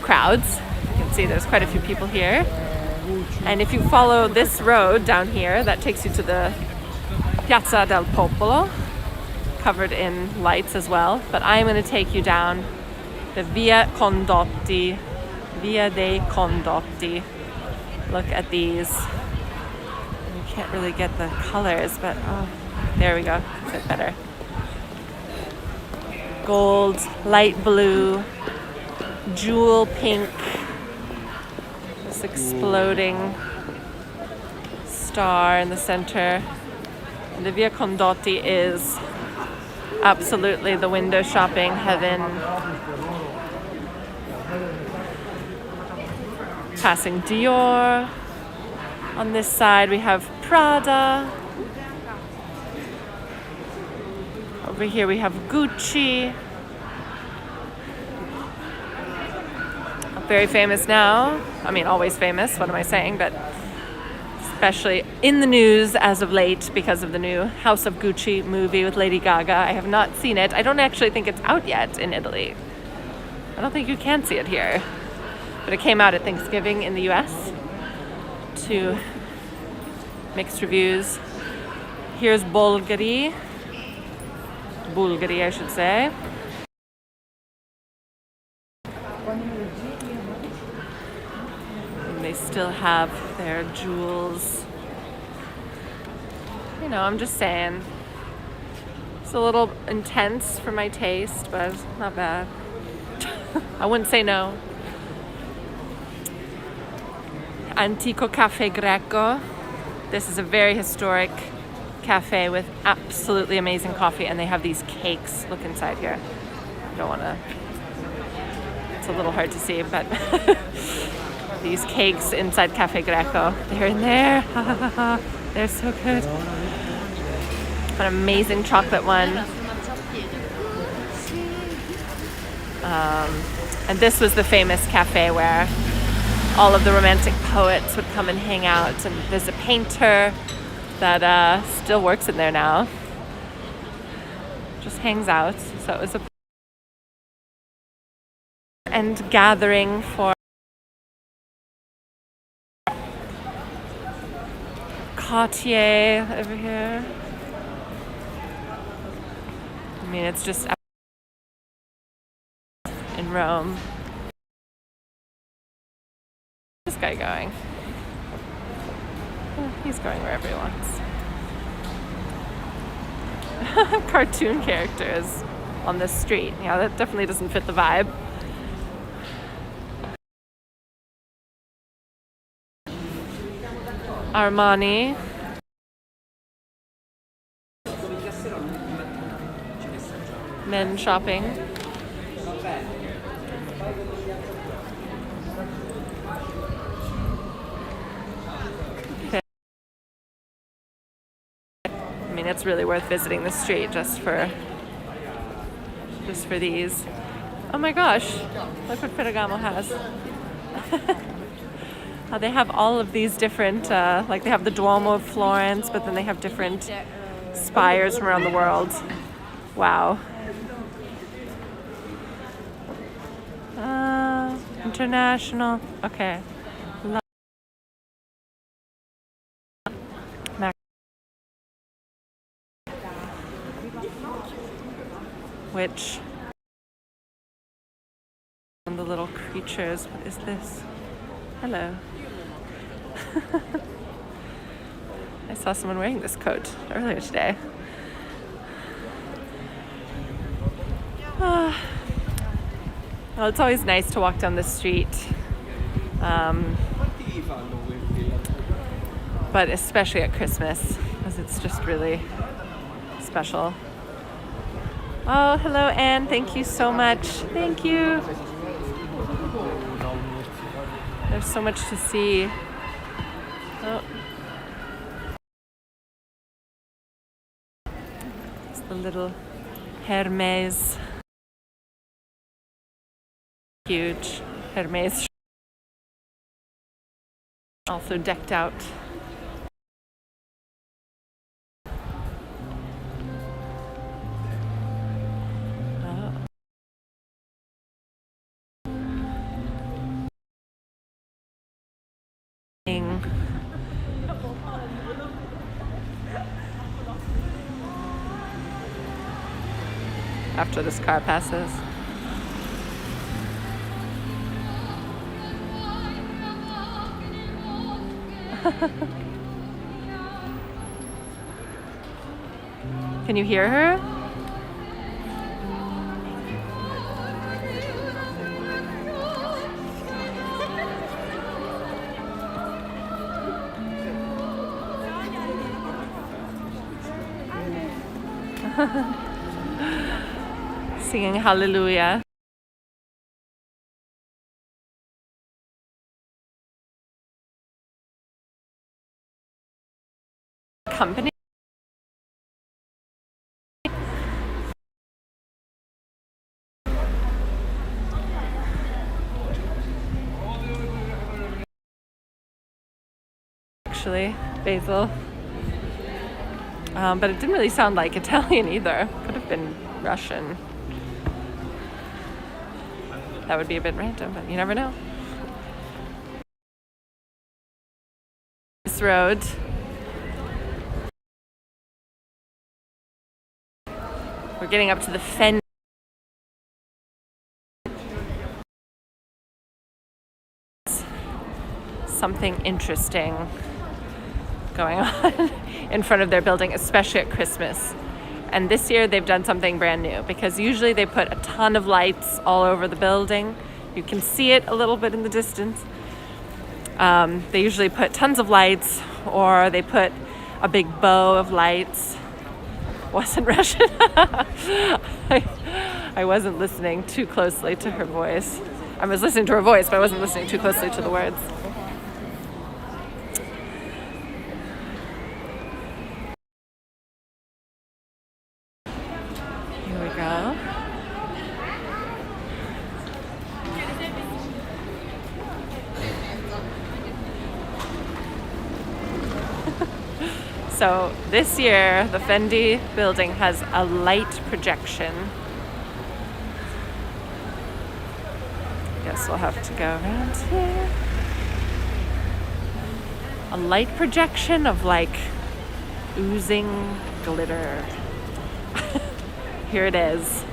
crowds. You can see there's quite a few people here. And if you follow this road down here, that takes you to the Piazza del Popolo, covered in lights as well. But I'm going to take you down the Via dei Condotti. Look at these. You can't really get the colors, but oh, there we go. A bit better. Gold, light blue, jewel pink. This exploding star in the center. And the Via Condotti is absolutely the window shopping heaven. Passing Dior. On this side we have Prada. Over here we have Gucci. Very famous now. I mean, always famous, what am I saying? But especially in the news as of late because of the new House of Gucci movie with Lady Gaga. I have not seen it. I don't actually think it's out yet in Italy. I don't think you can see it here. But it came out at Thanksgiving in the US to mixed reviews. Here's Bulgari, I should say. And they still have their jewels. You know, I'm just saying. It's a little intense for my taste, but it's not bad. I wouldn't say no. Antico Cafe Greco. This is a very historic cafe with absolutely amazing coffee, and they have these cakes. Look inside here. I don't want to. It's a little hard to see, but these cakes inside Cafe Greco. They're in there. They're so good. An amazing chocolate one. And this was the famous cafe where all of the romantic poets would come and hang out. And there's a painter that still works in there now. Just hangs out. So it was a and gathering for Cartier over here. I mean, it's just in Rome. This guy going? Oh, he's going wherever he wants. Cartoon characters on this street. Yeah, that definitely doesn't fit the vibe. Armani. Men shopping. I mean, it's really worth visiting the street just for these. Oh my gosh, look what Ferragamo has. They have all of these different, like they have the Duomo of Florence, but then they have different spires from around the world. Wow. International. Okay. Which the little creatures. What is this? Hello. I saw someone wearing this coat earlier today. Well, it's always nice to walk down the street, but especially at Christmas, because it's just really special. Oh, hello, Anne. Thank you so much. Thank you. There's so much to see. Oh. It's the little Hermes. Huge Hermes. Also decked out. After this car passes. Can you hear her? Singing hallelujah. Company. Actually, basil. But it didn't really sound like Italian either. Could have been Russian. That would be a bit random, but you never know. This road. We're getting up to the Fen. Something interesting going on in front of their building, especially at Christmas. And this year they've done something brand new, because usually they put a ton of lights all over the building. You can see it a little bit in the distance. They usually put tons of lights, or they put a big bow of lights. Wasn't Russian. I wasn't listening too closely to her voice. I was listening to her voice, but I wasn't listening too closely to the words. Here we go. So this year, the Fendi building has a light projection. Guess we'll have to go around here. A light projection of like oozing glitter. Here it is,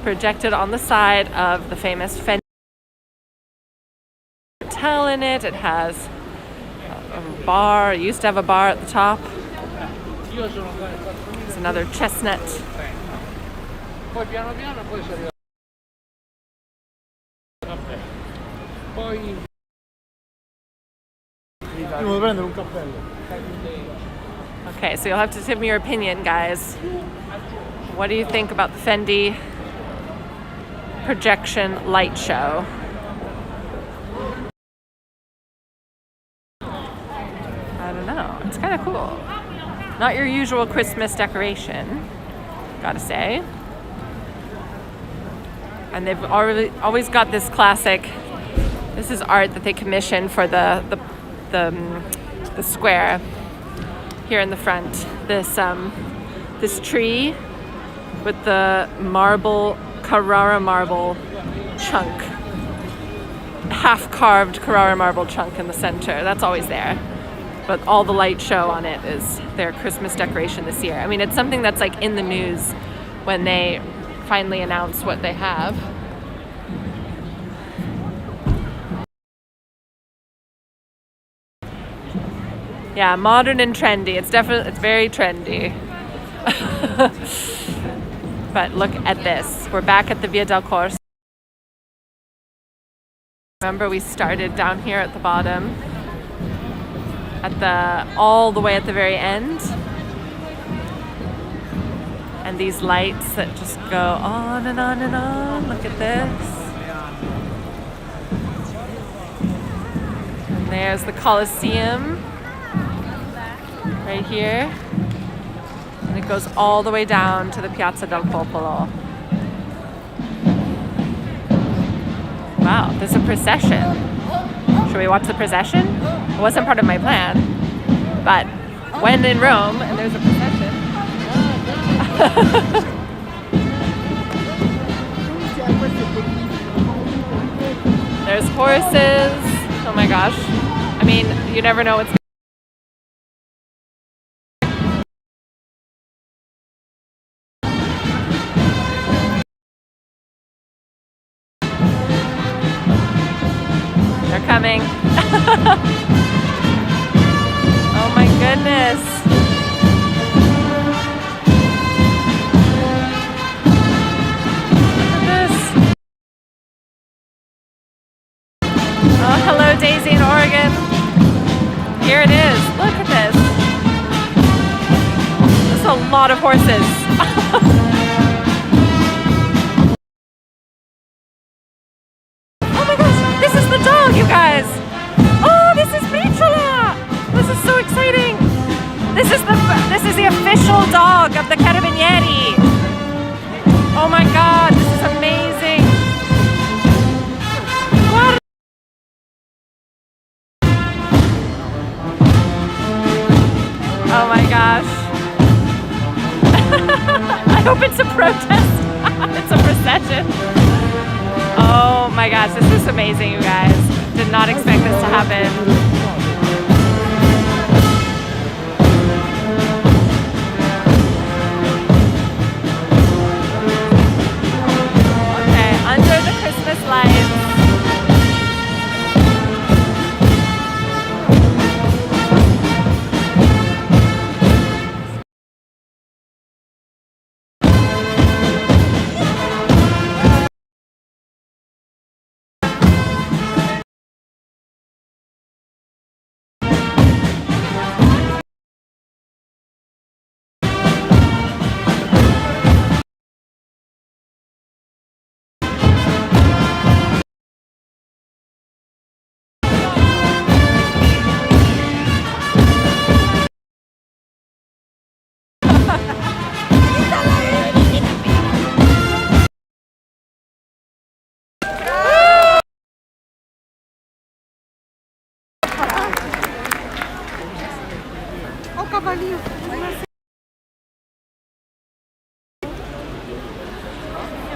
projected on the side of the famous Fendi hotel in it. It has a bar. It used to have a bar at the top. There's another chestnut. Okay, so you'll have to give me your opinion, guys. What do you think about the Fendi projection light show? I don't know. It's kind of cool. Not your usual Christmas decoration, gotta say. And they've always got this classic. This is art that they commissioned for the square here in the front. This tree with the Carrara marble chunk, half carved Carrara marble chunk in the center. That's always there. But all the light show on it is their Christmas decoration this year. I mean, it's something that's like in the news when they finally announce what they have. Yeah, modern and trendy. It's very trendy. But look at this. We're back at the Via del Corso. Remember, we started down here at the bottom, all the way at the very end. And these lights that just go on and on and on. Look at this. And there's the Colosseum right here. And it goes all the way down to the Piazza del Popolo. Wow, there's a procession. Should we watch the procession? It wasn't part of my plan, but when in Rome and there's a procession. There's horses. Oh my gosh. I mean, you never know what's coming. my goodness. Look at this. Oh, hello, Daisy in Oregon. Here it is. Look at this. There's a lot of horses. Oh my gosh, this is the dog, you guys. Oh, this is Briciola. This is so exciting. This is the official dog of the Carabinieri. Oh my god, this is amazing. What? Oh my gosh. I hope it's a protest. It's a procession. Oh my gosh, this is amazing, you guys. Did not expect this to happen. Okay, under the Christmas lights.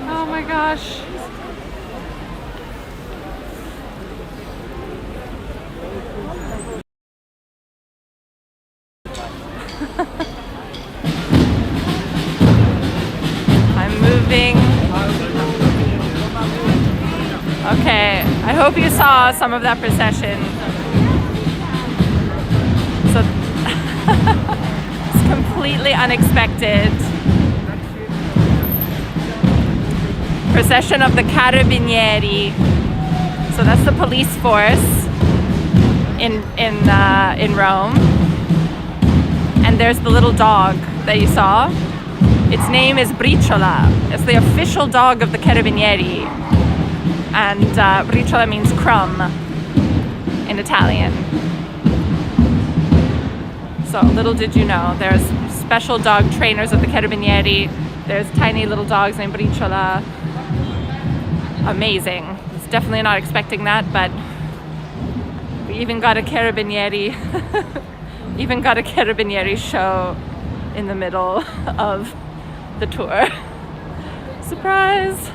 Oh my gosh. I'm moving. Okay, I hope you saw some of that procession. So it's completely unexpected. Procession of the Carabinieri. So that's the police force in Rome. And there's the little dog that you saw. Its name is Briciola. It's the official dog of the Carabinieri. And Briciola means crumb in Italian. So little did you know, there's special dog trainers at the Carabinieri. There's tiny little dogs named Briciola. Amazing. It's definitely not expecting that, but we even got a Carabinieri, even got a Carabinieri show in the middle of the tour. Surprise!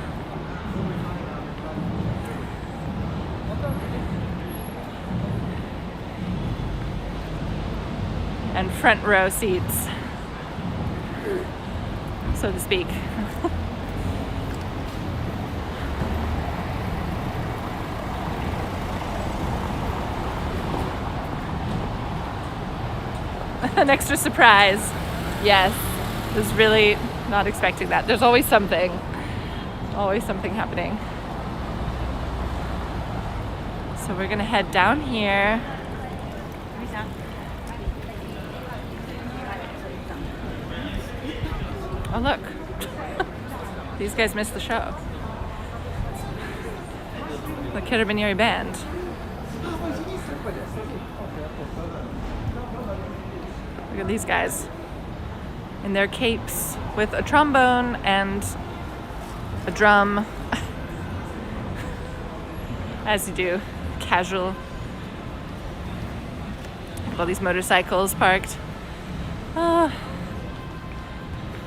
And front row seats, so to speak. An extra surprise. Yes, was really not expecting that. There's always something happening. So we're gonna head down here. Oh look, these guys missed the show. The Carabinieri band. Look at these guys in their capes with a trombone and a drum, as you do, casual. All these motorcycles parked. Oh,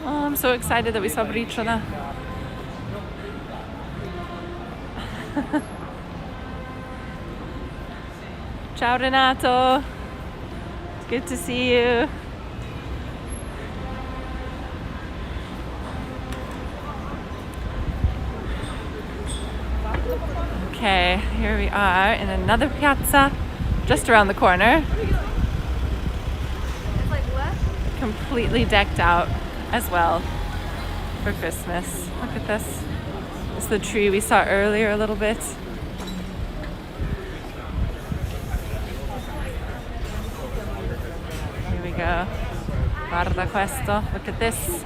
I'm so excited that we saw Briciola. Ciao Renato. It's good to see you. Okay, here we are in another piazza just around the corner. completely decked out as well for Christmas. Look at this. It's the tree we saw earlier a little bit. Here we go. Guarda questo. Look at this.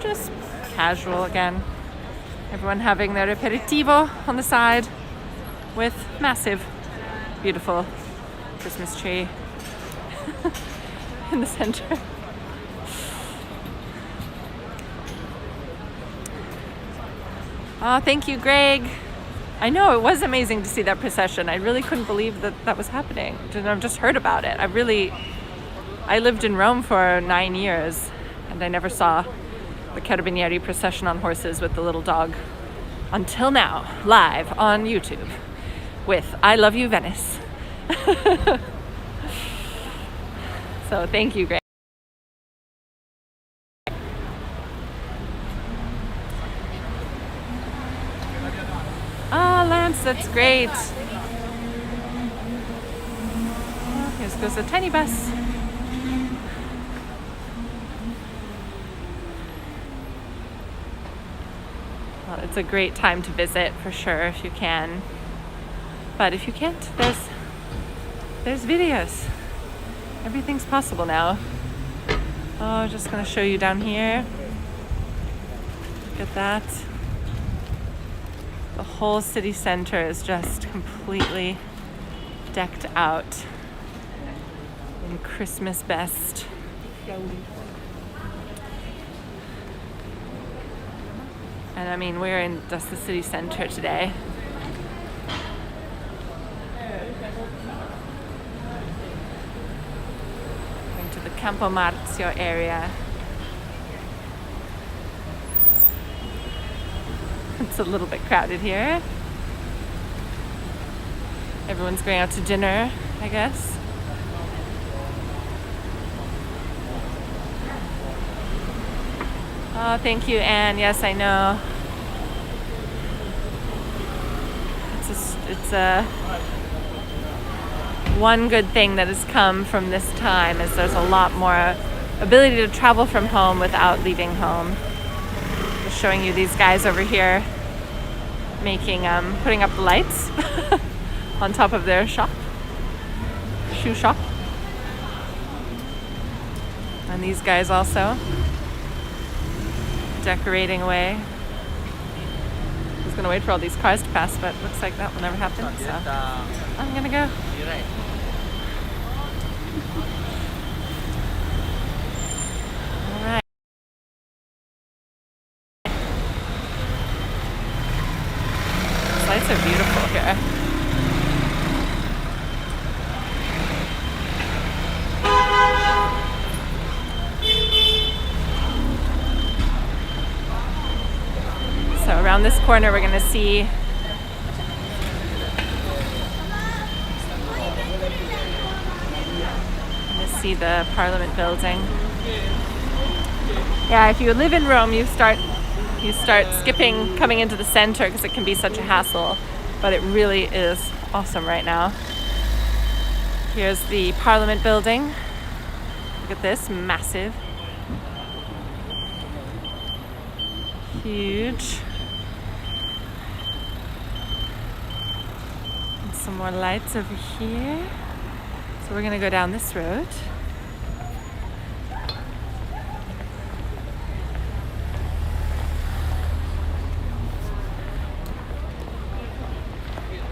Just casual again. Everyone having their aperitivo on the side with massive, beautiful Christmas tree in the center. Oh, thank you, Greg. I know, it was amazing to see that procession. I really couldn't believe that that was happening. I've just heard about it. I lived in Rome for 9 years, and I never saw the Carabinieri procession on horses with the little dog until now, live on YouTube with I Love You, Venice. So thank you, Greg. Oh, Lance, that's great. Oh, here goes a tiny bus. Well, it's a great time to visit for sure if you can. But if you can't, there's videos. Everything's possible now. Oh, I'm just gonna show you down here. Look at that. The whole city center is just completely decked out in Christmas best. And I mean, we're in just the city center today. Going to the Campo Marzio area. It's a little bit crowded here. Everyone's going out to dinner, I guess. Oh, thank you, Anne. Yes, I know. It's a one good thing that has come from this time is there's a lot more ability to travel from home without leaving home. Just showing you these guys over here putting up lights on top of their shop, shoe shop. And these guys also decorating away. I was gonna wait for all these cars to pass, but looks like that will never happen, so I'm gonna go. All right. These lights are beautiful here. So around this corner we're gonna see the Parliament building. Yeah, if you live in Rome, you start skipping coming into the center because it can be such a hassle, but it really is awesome right now. Here's the Parliament building. Look at this, massive. Huge. And some more lights over here. So we're gonna go down this road.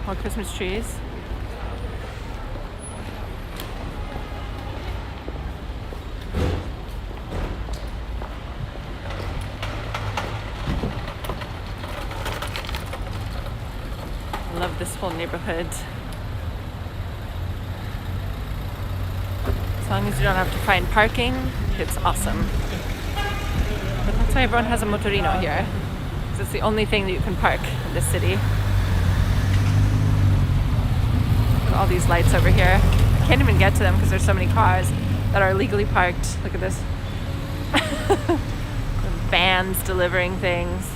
More Christmas trees. I love this whole neighborhood. As long as you don't have to find parking, it's awesome. But that's why everyone has a motorino here. Because it's the only thing that you can park in this city. All these lights over here. I can't even get to them because there's so many cars that are illegally parked. Look at this. Vans delivering things.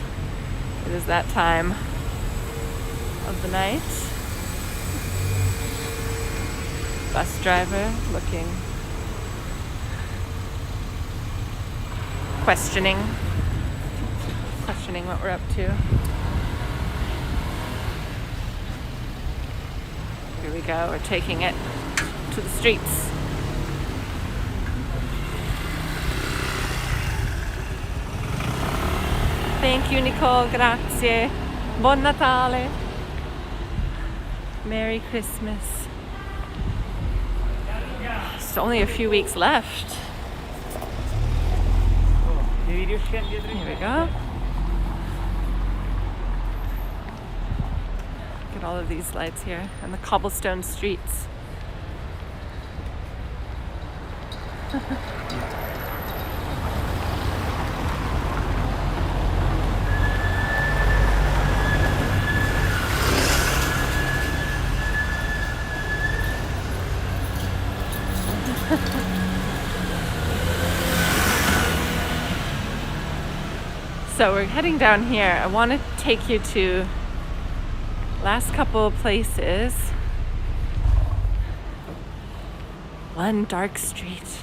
It is that time of the night. bus driver looking, questioning what we're up to. Here we go, we're taking it to the streets. Thank you, Nicole, grazie. Buon Natale. Merry Christmas. It's only a few weeks left. Here we go. Look at all of these lights here and the cobblestone streets. So we're heading down here. I want to take you to last couple of places. One dark street.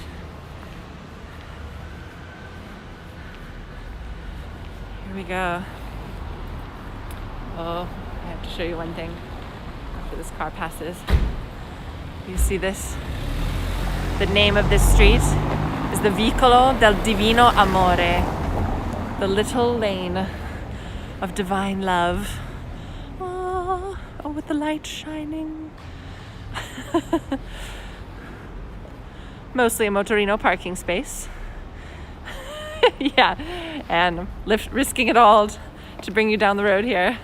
Here we go. Oh, I have to show you one thing after this car passes. You see this? The name of this street is the Vicolo del Divino Amore, the little lane of divine love. Oh, with the light shining. Mostly a motorino parking space. Yeah, and risking it all to bring you down the road here.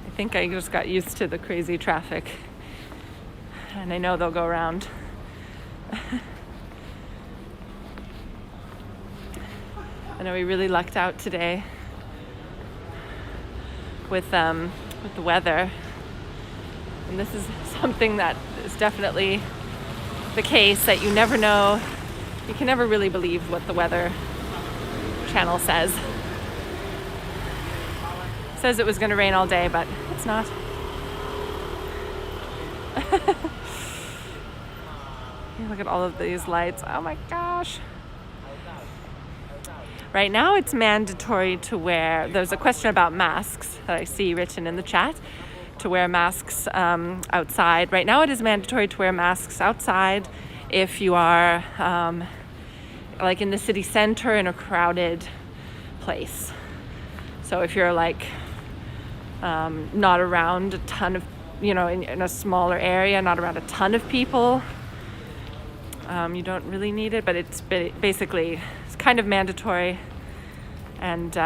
I think I just got used to the crazy traffic, and I know they'll go around. I know we really lucked out today with the weather, and this is something that is definitely the case, that you never know. You can never really believe what the weather channel says. It says it was going to rain all day, but it's not. Look at all of these lights. Oh my gosh. Right now it's mandatory to wear, there's a question about masks that I see written in the chat, to wear masks outside. Right now it is mandatory to wear masks outside if you are like in the city center in a crowded place. So if you're like not around a ton of, in a smaller area, not around a ton of people, you don't really need it, but it's basically, it's kind of mandatory, and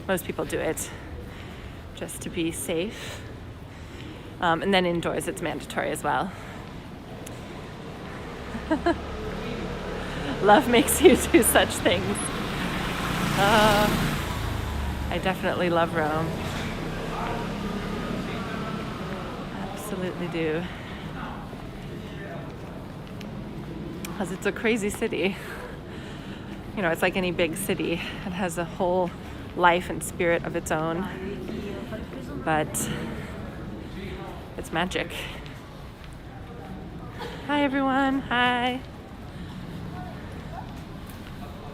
most people do it just to be safe. And then indoors it's mandatory as well. Love makes you do such things. I definitely love Rome. Absolutely do. Because it's a crazy city. It's like any big city. It has a whole life and spirit of its own. But it's magic. Hi everyone, hi.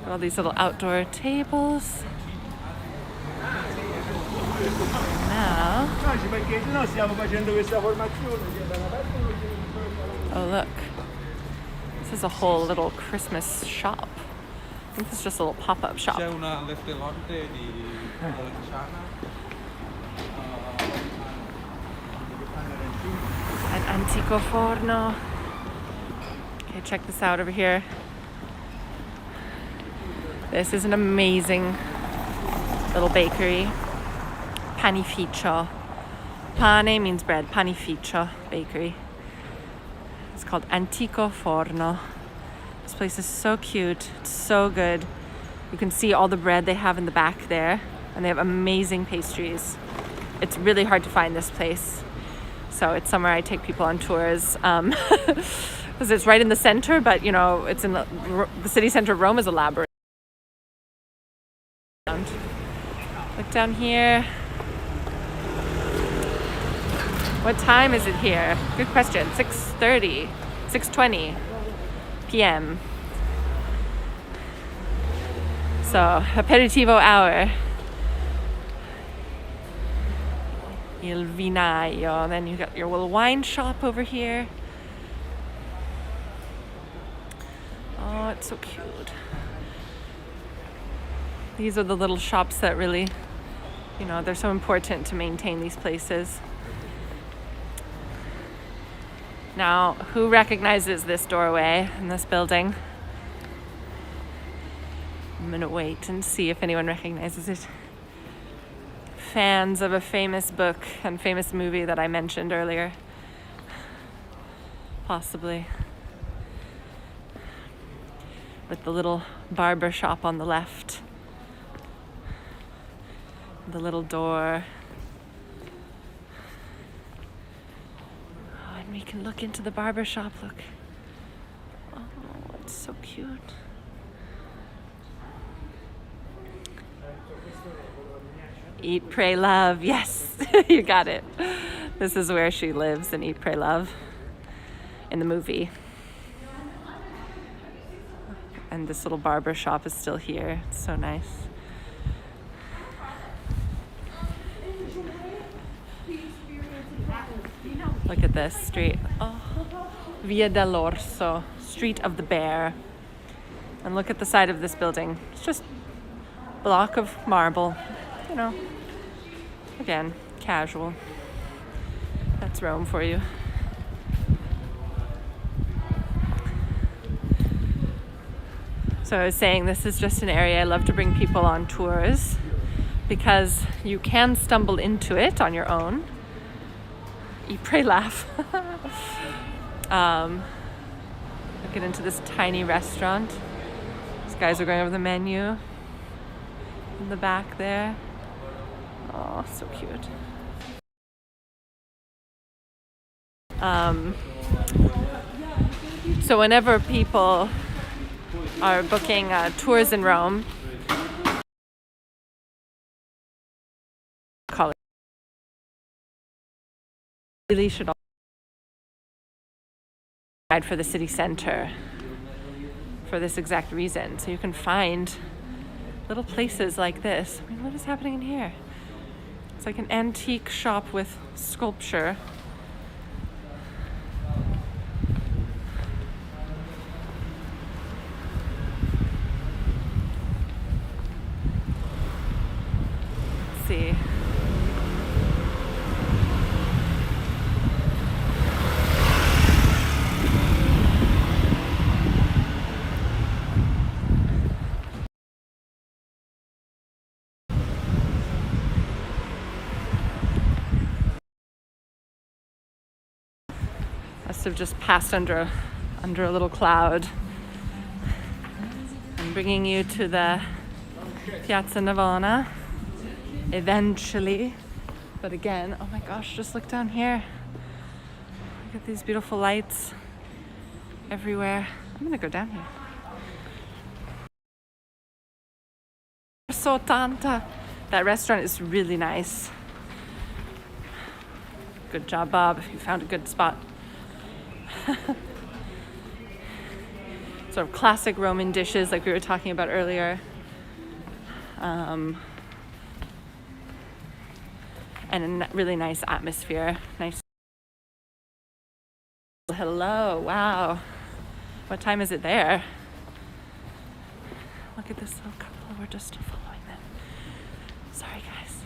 All these little outdoor tables. Now, oh look, this is a whole little Christmas shop. I think this is just a little pop-up shop. An antico forno. Okay, check this out over here. This is an amazing little bakery. Panificio. Pane means bread. Panificio bakery. It's called Antico Forno. This place is so cute. It's so good. You can see all the bread they have in the back there, and they have amazing pastries. It's really hard to find this place, so it's somewhere I take people on tours, because it's right in the center, but it's in the city center of Rome is a labyrinth. Look down here. What time is it here? Good question. 6:30, 6:20 p.m. So, aperitivo hour. Il vinaio. Then you got your little wine shop over here. Oh, it's so cute. These are the little shops that really, you know, they're so important to maintain these places. Now, who recognizes this doorway in this building? I'm gonna wait and see if anyone recognizes it. Fans of a famous book and famous movie that I mentioned earlier. Possibly. With the little barber shop on the left. The little door. Oh, and we can look into the barber shop, look. Oh, it's so cute. Eat, Pray, Love. Yes, you got it. This is where she lives in Eat, Pray, Love in the movie. And this little barber shop is still here. It's so nice. Look at this street. Oh, Via del Corso, Street of the Bear. And look at the side of this building. It's just a block of marble. You know, again, casual. That's Rome for you. So I was saying this is just an area I love to bring people on tours because you can stumble into it on your own. Eat, pray, laugh. Get into this tiny restaurant. These guys are going over the menu in the back there. Oh, so cute. So whenever people are booking tours in Rome, really should guide for the city center for this exact reason. So you can find little places like this. I mean, what is happening in here? It's like an antique shop with sculpture. Let's see. Must have just passed under a little cloud. I'm bringing you to the Piazza Navona eventually. But again, oh my gosh, just look down here. Look at these beautiful lights everywhere. I'm gonna go down here. So tanta. That restaurant is really nice. Good job, Bob, if you found a good spot. Sort of classic Roman dishes like we were talking about earlier. And a really nice atmosphere. Nice. Hello, wow. What time is it there? Look at this little couple. We're just following them. Sorry, guys.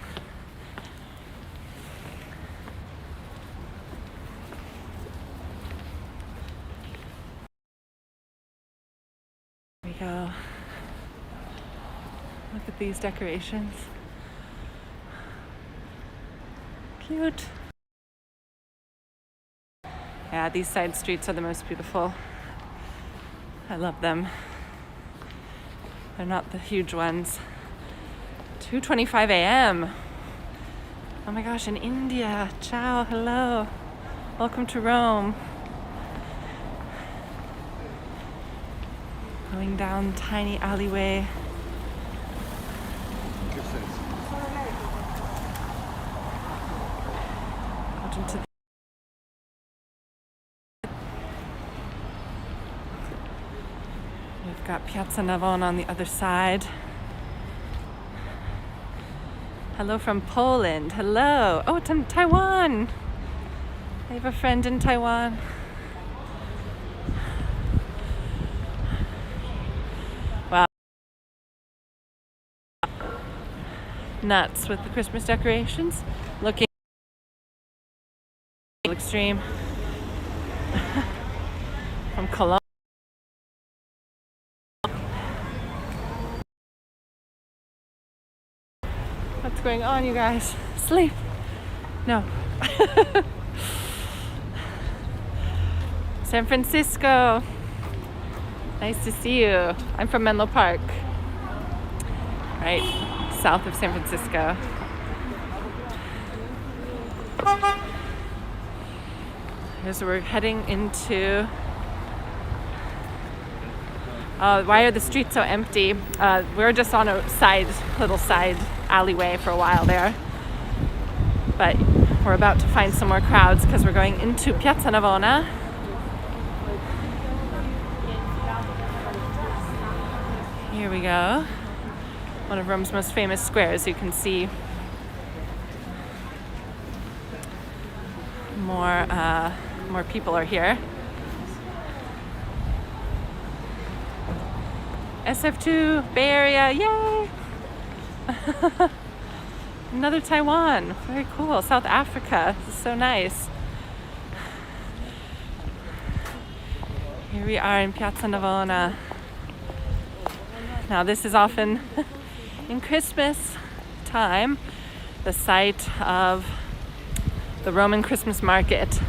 Here we go. Look at these decorations. Cute. Yeah, these side streets are the most beautiful. I love them. They're not the huge ones. 2:25 a.m. Oh my gosh, in India. Ciao, hello. Welcome to Rome. Going down tiny alleyway. Out into got Piazza Navona on the other side. Hello from Poland. Hello. Oh, it's in Taiwan. I have a friend in Taiwan. Wow. Nuts with the Christmas decorations. Looking extreme. From Cologne. What's going on, you guys? Sleep. No. San Francisco. Nice to see you. I'm from Menlo Park. Right south of San Francisco. Here's where we're heading into. Why are the streets so empty? We're just on a little side alleyway for a while there. But we're about to find some more crowds because we're going into Piazza Navona. Here we go. One of Rome's most famous squares. You can see more people are here. SF2, Bay Area, yay! Another Taiwan, very cool. South Africa, this is so nice. Here we are in Piazza Navona. Now this is often in Christmas time the site of the Roman Christmas market,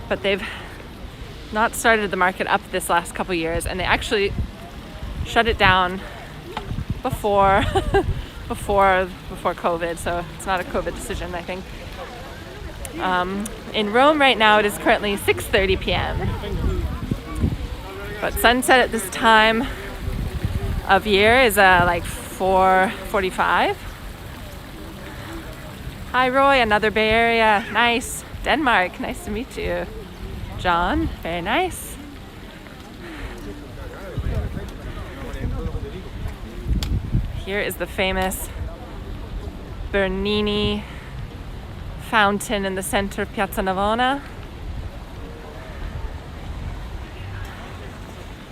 but they've not started the market up this last couple years, and they actually shut it down before COVID, so it's not a COVID decision, I think. In Rome right now it is currently 6:30 p.m. But sunset at this time of year is like 4:45. Hi Roy, another Bay Area, nice. Denmark, nice to meet you. John, very nice. Here is the famous Bernini fountain in the center of Piazza Navona,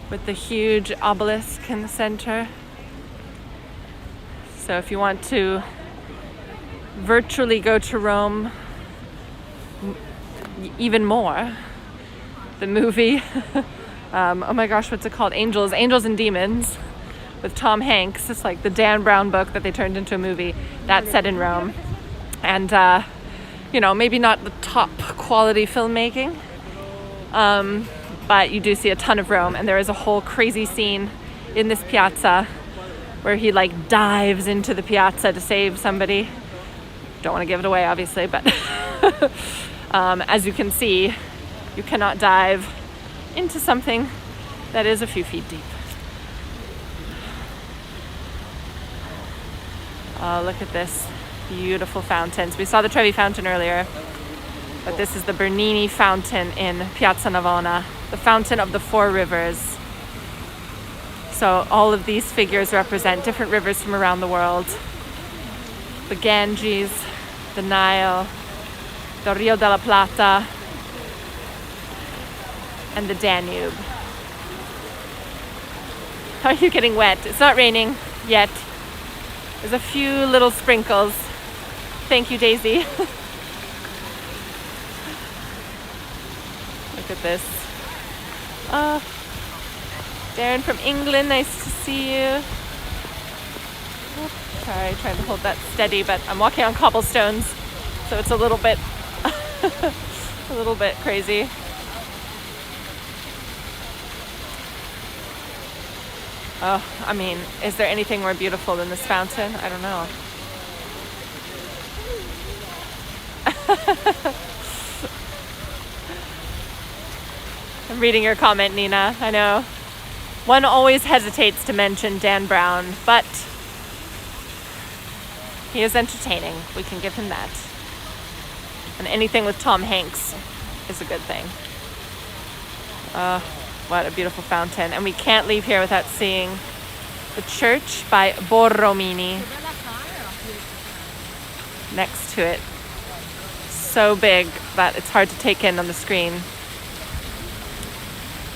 with the huge obelisk in the center. So if you want to virtually go to Rome even more, the movie, oh my gosh, what's it called? Angels and Demons, with Tom Hanks. It's like the Dan Brown book that they turned into a movie. That's set in Rome. And, maybe not the top quality filmmaking, but you do see a ton of Rome. And there is a whole crazy scene in this piazza where he like dives into the piazza to save somebody. Don't want to give it away, obviously, but as you can see, you cannot dive into something that is a few feet deep. Oh, look at this. Beautiful fountains. We saw the Trevi fountain earlier, but this is the Bernini fountain in Piazza Navona, the fountain of the four rivers. So all of these figures represent different rivers from around the world. The Ganges, the Nile, the Rio della Plata, and the Danube. Are you getting wet? It's not raining yet. There's a few little sprinkles. Thank you, Daisy. Look at this. Oh, Darren from England, nice to see you. Oops, sorry, trying to hold that steady, but I'm walking on cobblestones, so it's a little bit crazy. Oh, I mean, is there anything more beautiful than this fountain? I don't know. I'm reading your comment, Nina. I know. One always hesitates to mention Dan Brown, but he is entertaining. We can give him that. And anything with Tom Hanks is a good thing. What a beautiful fountain. And we can't leave here without seeing the church by Borromini next to it. So big that it's hard to take in on the screen.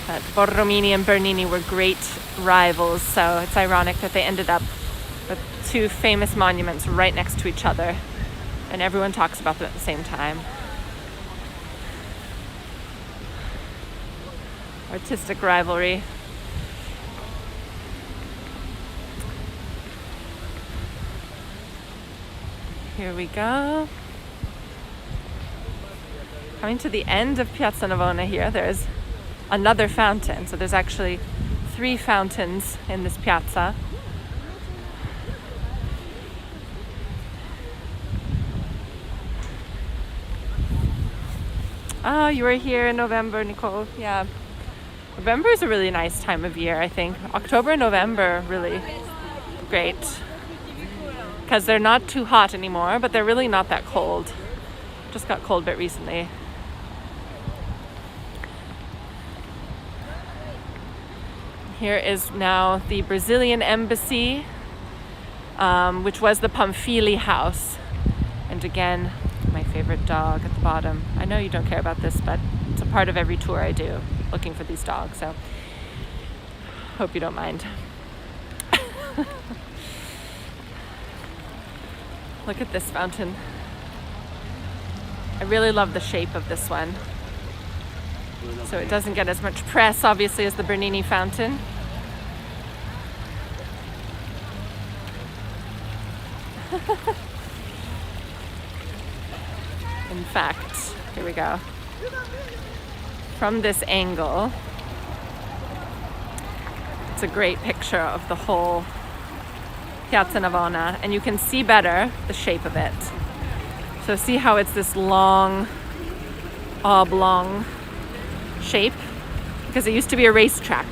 But Borromini and Bernini were great rivals, so it's ironic that they ended up with two famous monuments right next to each other, and everyone talks about them at the same time. Artistic rivalry. Here we go. Coming to the end of Piazza Navona here, there's another fountain. So there's actually 3 fountains in this piazza. Oh, you were here in November, Nicole. Yeah. November is a really nice time of year, I think. October and November, really great. Because they're not too hot anymore, but they're really not that cold. Just got cold a bit recently. Here is now the Brazilian embassy, which was the Pamphili house. And again, my favorite dog at the bottom. I know you don't care about this, but it's a part of every tour I do, looking for these dogs, so hope you don't mind. Look at this fountain. I really love the shape of this one. So it doesn't get as much press, obviously, as the Bernini fountain. In fact, here we go. From this angle, it's a great picture of the whole Piazza Navona, and you can see better the shape of it. So see how it's this long, oblong shape? Because it used to be a racetrack.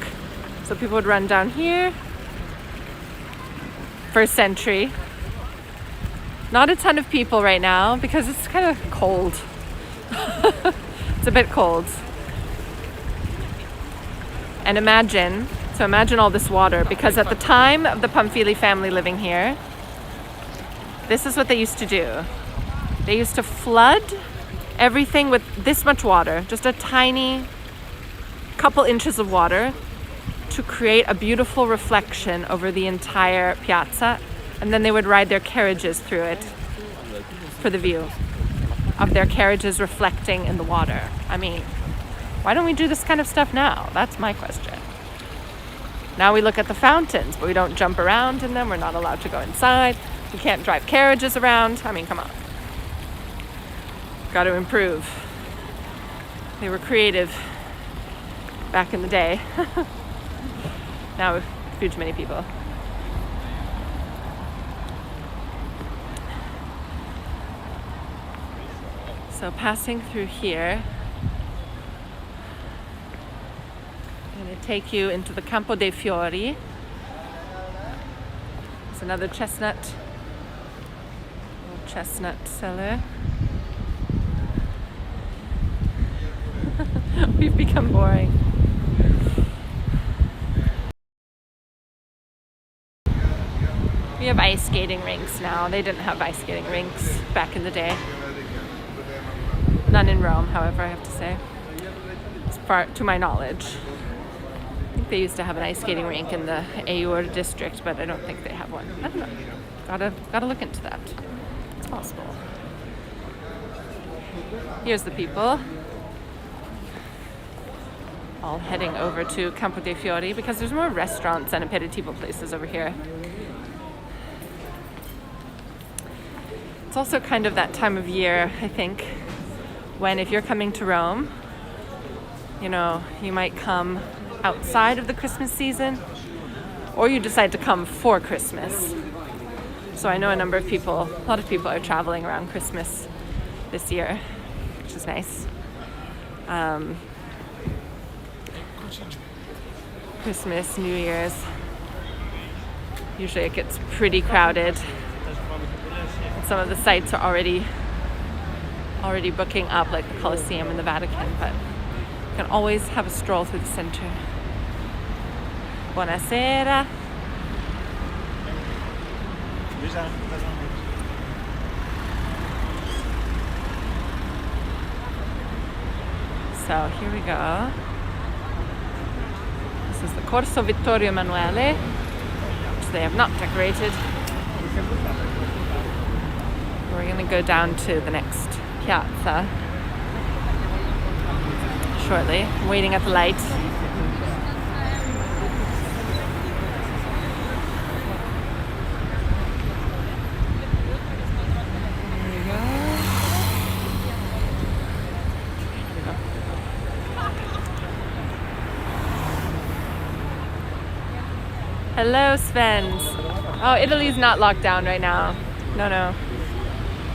So people would run down here. First century. Not a ton of people right now because it's kind of cold. It's a bit cold. And imagine all this water, because at the time of the Pamphili family living here, this is what they used to do. They used to flood everything with this much water, just a tiny couple inches of water, to create a beautiful reflection over the entire piazza, and then they would ride their carriages through it for the view of their carriages reflecting in the water. I mean, why don't we do this kind of stuff now? That's my question. Now we look at the fountains, but we don't jump around in them. We're not allowed to go inside. We can't drive carriages around. I mean, come on. Got to improve. They were creative back in the day. Now, huge many people. So passing through here, I'm going to take you into the Campo De Fiori. There's another chestnut seller. We've become boring. We have ice skating rinks now. They didn't have ice skating rinks back in the day. None in Rome, however, I have to say. As far to my knowledge. I think they used to have an ice skating rink in the Aur district, but I don't think they have one. I don't know. Gotta look into that. It's possible. Here's the people. All heading over to Campo De Fiori because there's more restaurants and aperitivo places over here. It's also kind of that time of year, I think, when if you're coming to Rome, you know, you might come outside of the Christmas season, or you decide to come for Christmas. So I know a lot of people are traveling around Christmas this year, which is nice. Christmas, New Year's, usually it gets pretty crowded. Some of the sites are already booking up, like the Colosseum and the Vatican, but you can always have a stroll through the center. Buonasera. So here we go. This is the Corso Vittorio Emanuele, which they have not decorated. We're going to go down to the next piazza shortly. I'm waiting at the light. Hello, Svens. Oh, Italy's not locked down right now. No.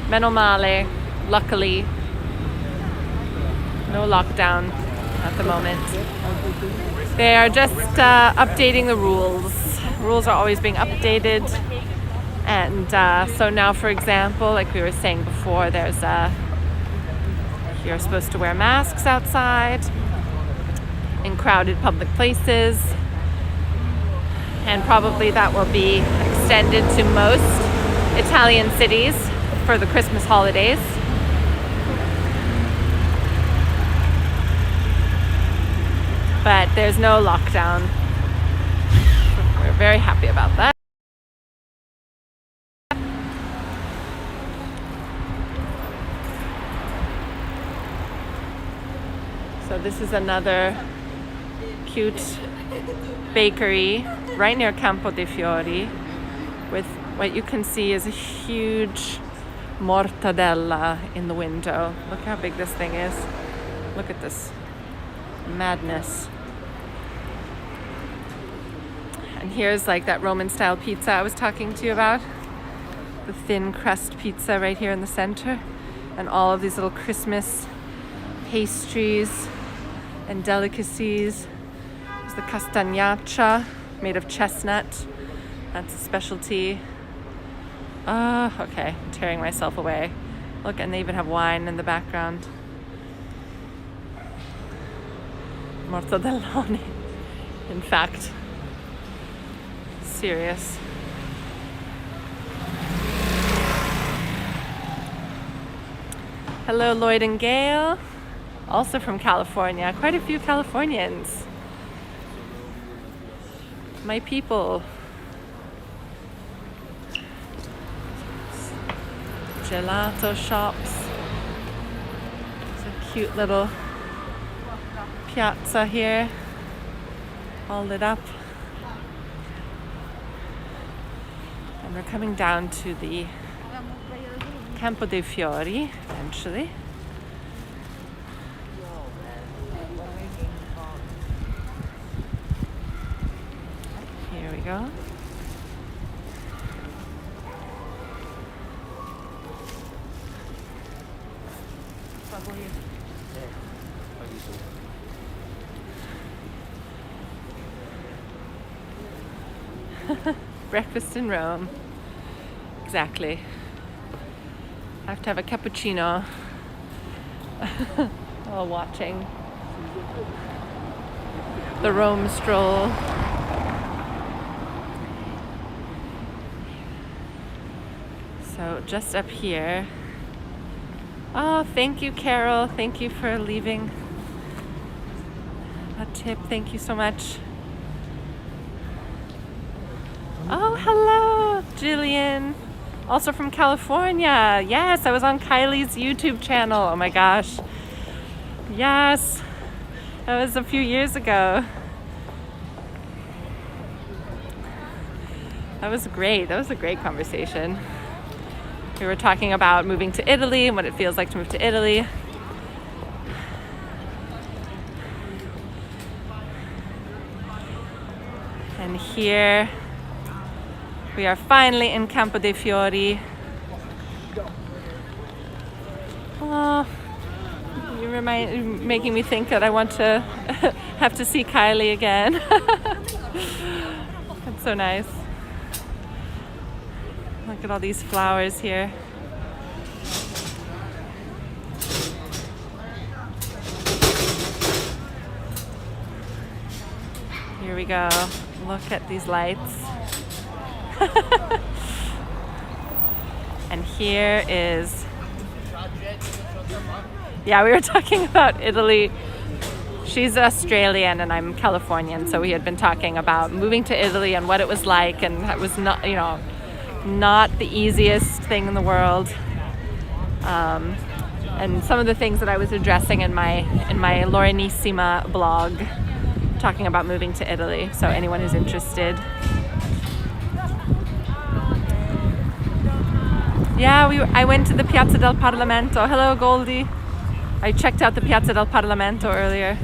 Meno male. Luckily. No lockdown at the moment. They are just updating the rules. Rules are always being updated. And so now, for example, like we were saying before, there's you're supposed to wear masks outside in crowded public places. And probably that will be extended to most Italian cities for the Christmas holidays. But there's no lockdown. We're very happy about that. So this is another cute bakery right near Campo De Fiori, with what you can see is a huge mortadella in the window. Look how big this thing is. Look at this madness. And here's like that Roman style pizza I was talking to you about, the thin crust pizza right here in the center, and all of these little Christmas pastries and delicacies. There's the castagnaccia made of chestnut. That's a specialty. Okay, I'm tearing myself away. Look, and they even have wine in the background. Mortadellone. In fact, serious. Hello, Lloyd and Gail, also from California. Quite a few Californians. My people. Gelato shops. It's a cute little piazza here, all lit up. And we're coming down to the Campo De Fiori eventually. Here we go. Breakfast in Rome. Exactly. I have to have a cappuccino while watching the Rome stroll. So just up here. Oh, thank you, Carol. Thank you for leaving a tip. Thank you so much. Oh, hello, Jillian. Also from California. Yes, I was on Kylie's YouTube channel. Oh my gosh. Yes. That was a few years ago. That was great. That was a great conversation. We were talking about moving to Italy and what it feels like to move to Italy. And here we are finally in Campo De Fiori. Oh, you're making me think that I want to have to see Kylie again. That's so nice. Look at all these flowers here. Here we go. Look at these lights. And here is, yeah, we were talking about Italy. She's Australian and I'm Californian, so we had been talking about moving to Italy and what it was like, and it was not, you know, not the easiest thing in the world. And some of the things that I was addressing in my Laurenissima blog, talking about moving to Italy. So anyone who's interested. Yeah, I went to the Piazza del Parlamento. Hello, Goldie. I checked out the Piazza del Parlamento earlier.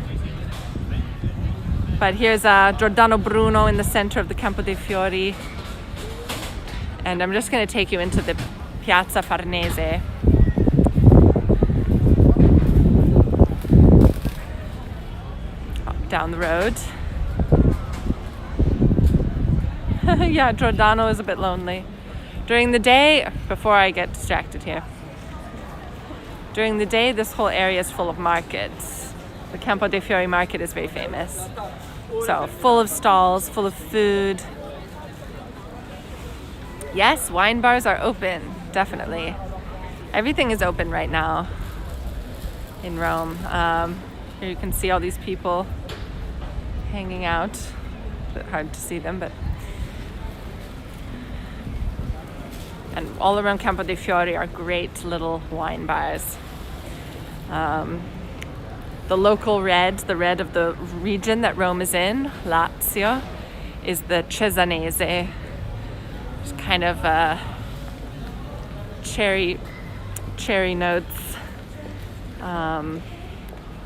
But here's Giordano Bruno in the center of the Campo De Fiori. And I'm just going to take you into the Piazza Farnese. Down the road. Yeah, Giordano is a bit lonely. During the day, before I get distracted here, during the day this whole area is full of markets. The Campo De Fiori market is very famous. So full of stalls, full of food. Yes, wine bars are open, definitely. Everything is open right now in Rome. Here you can see all these people hanging out. A bit hard to see them, but. And all around Campo De Fiori are great little wine bars. The local red, the red of the region that Rome is in, Lazio, is the Cesanese. It's kind of cherry notes.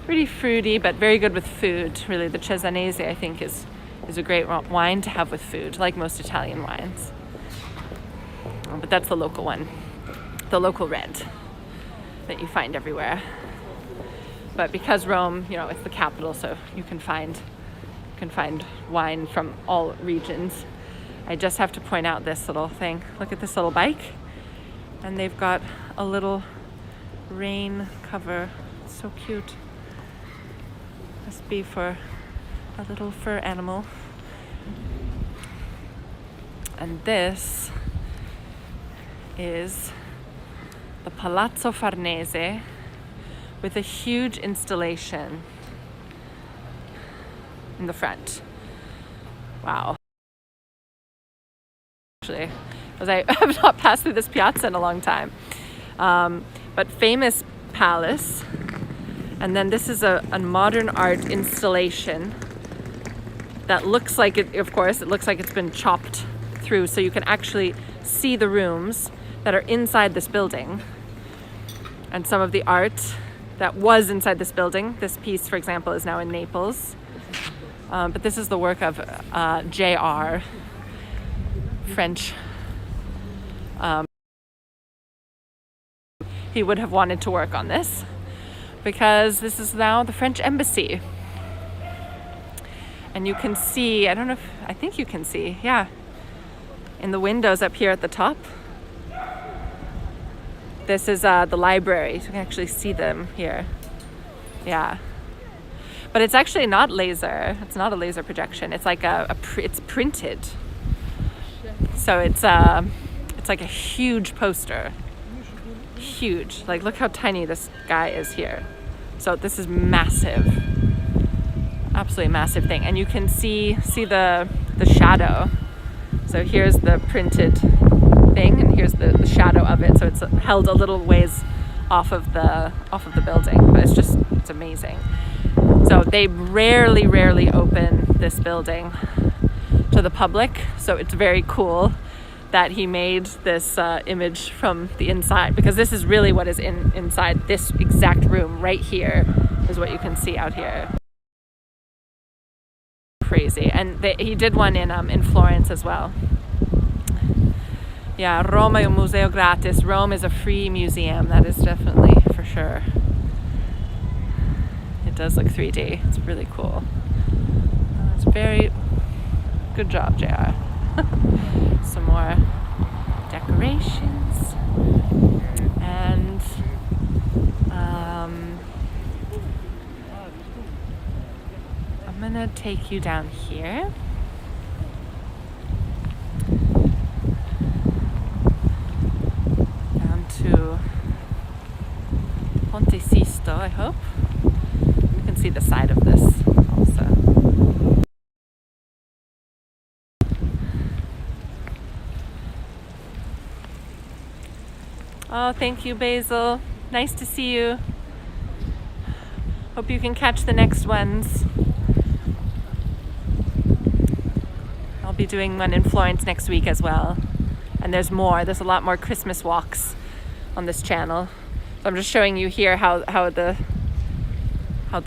Pretty fruity, but very good with food. Really, the Cesanese, I think, is a great wine to have with food, like most Italian wines. But that's the local one, the local red that you find everywhere. But because Rome, you know, it's the capital, so you can find wine from all regions. I just have to point out this little thing. Look at this little bike, and they've got a little rain cover. It's so cute. Must be for a little fur animal. And this is the Palazzo Farnese with a huge installation in the front. Wow. Actually, I have not passed through this piazza in a long time. But famous palace. And then this is a modern art installation that looks like it, of course, it looks like it's been chopped through, so you can actually see the rooms that are inside this building and some of the art that was inside this building. This piece, for example, is now in Naples. But this is the work of J.R., French. He would have wanted to work on this because this is now the French embassy. And you can see, I think you can see, yeah, in the windows up here at the top. This is the library, so you can actually see them here. Yeah. But it's actually not laser. It's not a laser projection. It's like it's printed. So it's like a huge poster. Huge. Like, look how tiny this guy is here. So this is massive. Absolutely massive thing. And you can see the shadow. So here's the printed thing, and here's the shadow of it. So it's held a little ways off of the building, but it's amazing. So they rarely open this building to the public. So it's very cool that he made this image from the inside, because this is really what is inside this exact room right here is what you can see out here. Crazy. And he did one in Florence as well. Yeah, Roma è un museo gratis. Rome is a free museum. That is definitely for sure. It does look 3D. It's really cool. It's very good job, JR. Some more decorations. And I'm gonna take you down here. Oh, thank you, Basil. Nice to see you. Hope you can catch the next ones. I'll be doing one in Florence next week as well. And there's more. There's a lot more Christmas walks on this channel. So I'm just showing you here how the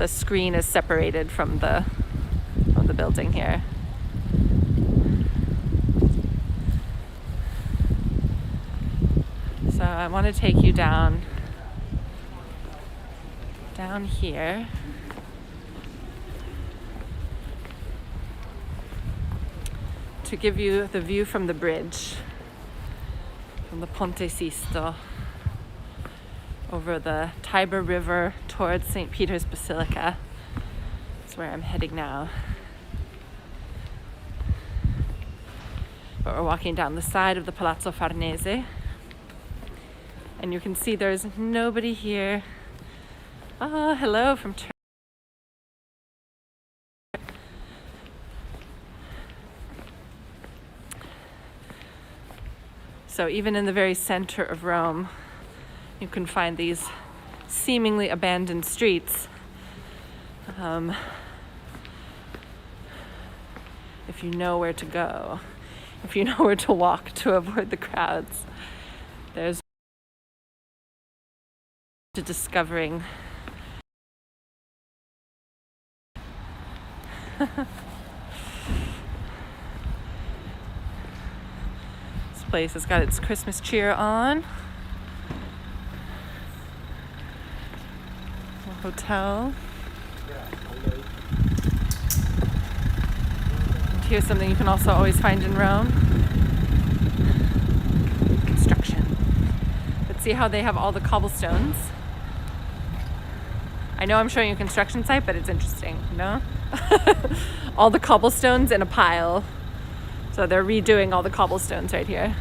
screen is separated from the building here. So I want to take you down here. To give you the view from the bridge, from the Ponte Sisto, over the Tiber River towards St. Peter's Basilica. That's where I'm heading now. But we're walking down the side of the Palazzo Farnese. And you can see there's nobody here. Oh, hello from Turkey. So even in the very center of Rome, you can find these seemingly abandoned streets. If you know where to go, if you know where to walk to avoid the crowds, there's to discovering. This place has got its Christmas cheer on. A hotel. And here's something you can also always find in Rome. Construction. But see how they have all the cobblestones? I know I'm showing you a construction site, but it's interesting, you know? All the cobblestones in a pile. So they're redoing all the cobblestones right here.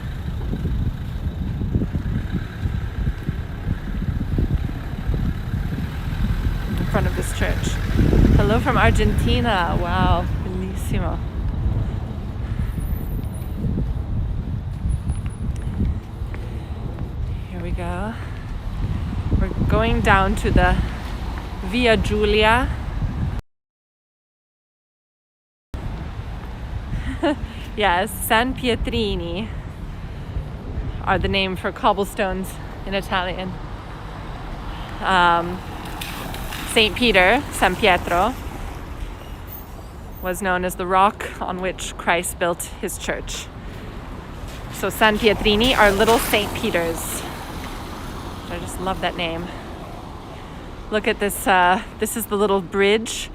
In front of this church. Hello from Argentina. Wow, bellissimo. Here we go. We're going down to the Via Giulia. Yes, San Pietrini are the name for cobblestones in Italian. St. Peter, San Pietro, was known as the rock on which Christ built his church. So San Pietrini are little St. Peters. I just love that name. Look at this. This is the little bridge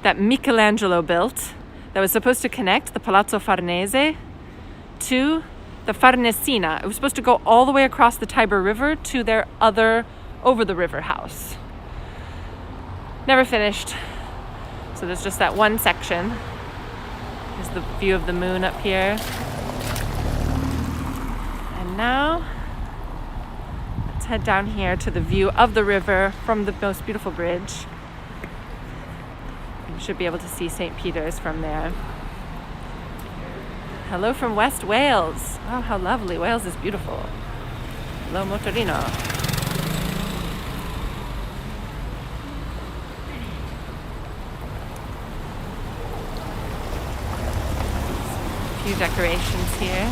that Michelangelo built that was supposed to connect the Palazzo Farnese to the Farnesina. It was supposed to go all the way across the Tiber River to their other over-the-river house. Never finished. So there's just that one section. Here's the view of the moon up here. And now, let's head down here to the view of the river from the most beautiful bridge. You should be able to see St. Peter's from there. Hello from West Wales. Oh, how lovely. Wales is beautiful. Hello, Motorino. A few decorations here.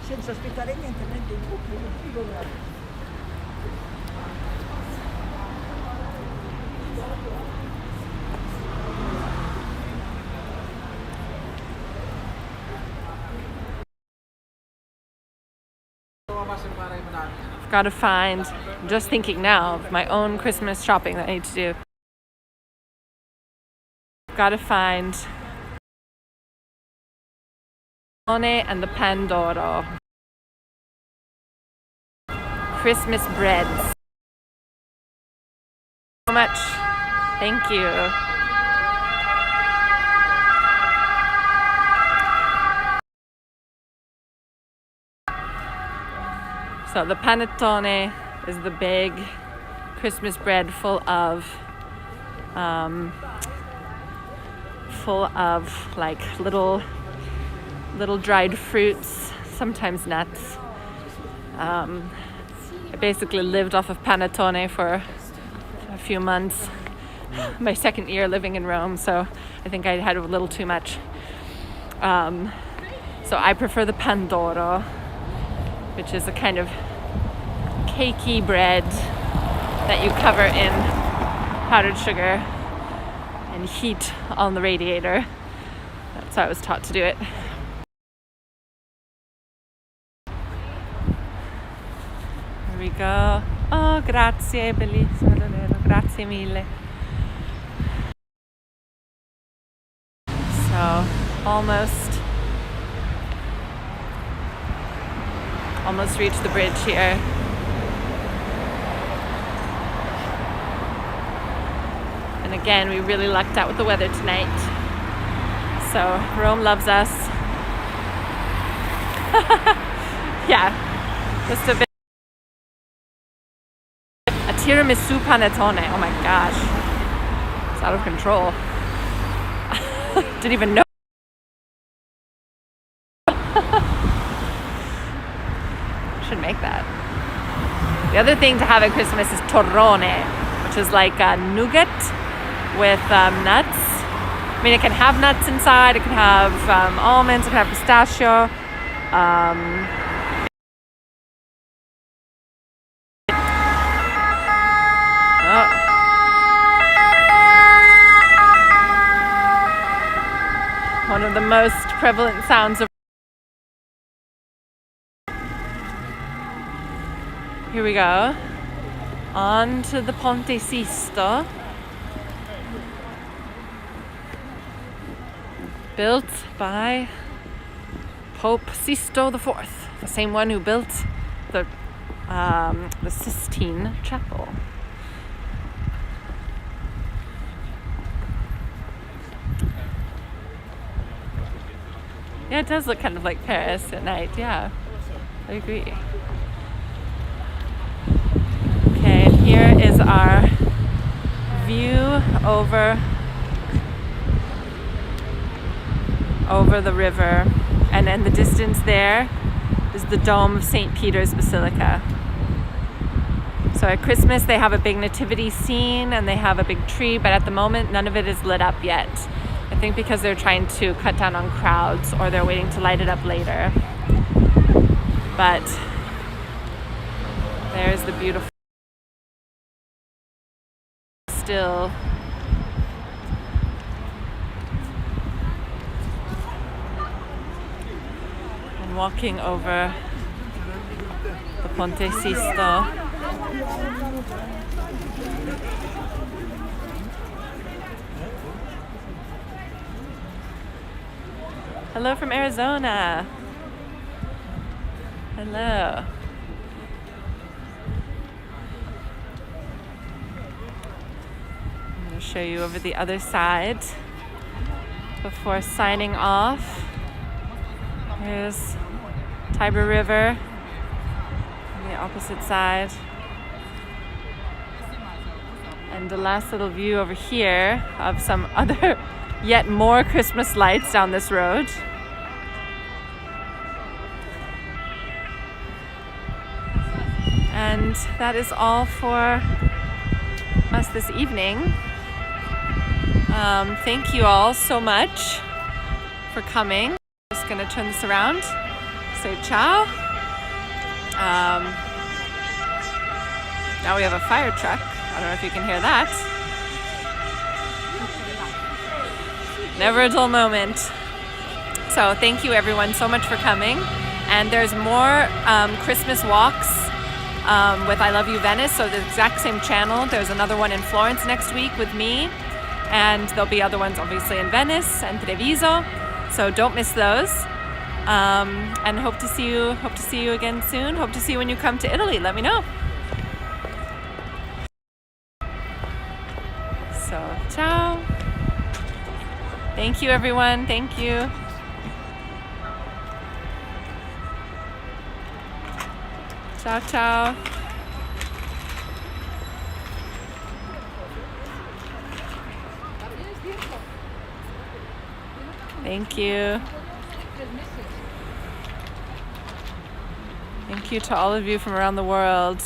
Senza aspettare niente, prende il filo. I've got to find, I'm just thinking now of my own Christmas shopping that I need to do. I've got to find and the Pandoro. Christmas breads. So much. Thank you. So the panettone is the big Christmas bread full of like little dried fruits, sometimes nuts. I basically lived off of panettone for a few months. My second year living in Rome, so I think I had a little too much. So I prefer the pandoro, which is a kind of cakey bread that you cover in powdered sugar and heat on the radiator. That's how I was taught to do it. Here we go. Oh, grazie, bellissimo davvero. Grazie mille. So, almost reached the bridge here. And again, we really lucked out with the weather tonight. So Rome loves us. Yeah, just a bit. A tiramisu panettone. Oh my gosh, it's out of control. Didn't even know. Should make that. The other thing to have at Christmas is torrone, which is like a nougat with nuts. I mean, it can have nuts inside. It can have almonds. It can have pistachio. One of the most prevalent sounds of. Here we go. On to the Ponte Sisto. Built by Pope Sisto IV, the same one who built the Sistine Chapel. Yeah, it does look kind of like Paris at night. Yeah, I agree. Okay, and here is our view over the river, and in the distance there is the dome of St. Peter's Basilica. So at Christmas they have a big nativity scene and they have a big tree, but at the moment none of it is lit up yet. I think because they're trying to cut down on crowds, or they're waiting to light it up later. But there's the beautiful still. And walking over the Ponte Sisto. Hello from Arizona. Hello. I'm going to show you over the other side before signing off. Here's Tiber River on the opposite side. And the last little view over here of some other yet more Christmas lights down this road. And that is all for us this evening. Thank you all so much for coming. Just gonna turn this around, say ciao. Now we have a fire truck. I don't know if you can hear that. Never a dull moment. So thank you everyone so much for coming. And there's more Christmas walks with I Love You Venice, so the exact same channel. There's another one in Florence next week with me, and there'll be other ones obviously in Venice and Treviso, so don't miss those. And hope to see you again soon. Hope to see you when you come to Italy. Let me know. So ciao. Thank you everyone. Thank you. Ciao, ciao. Thank you. Thank you to all of you from around the world.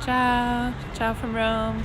Ciao. Ciao from Rome.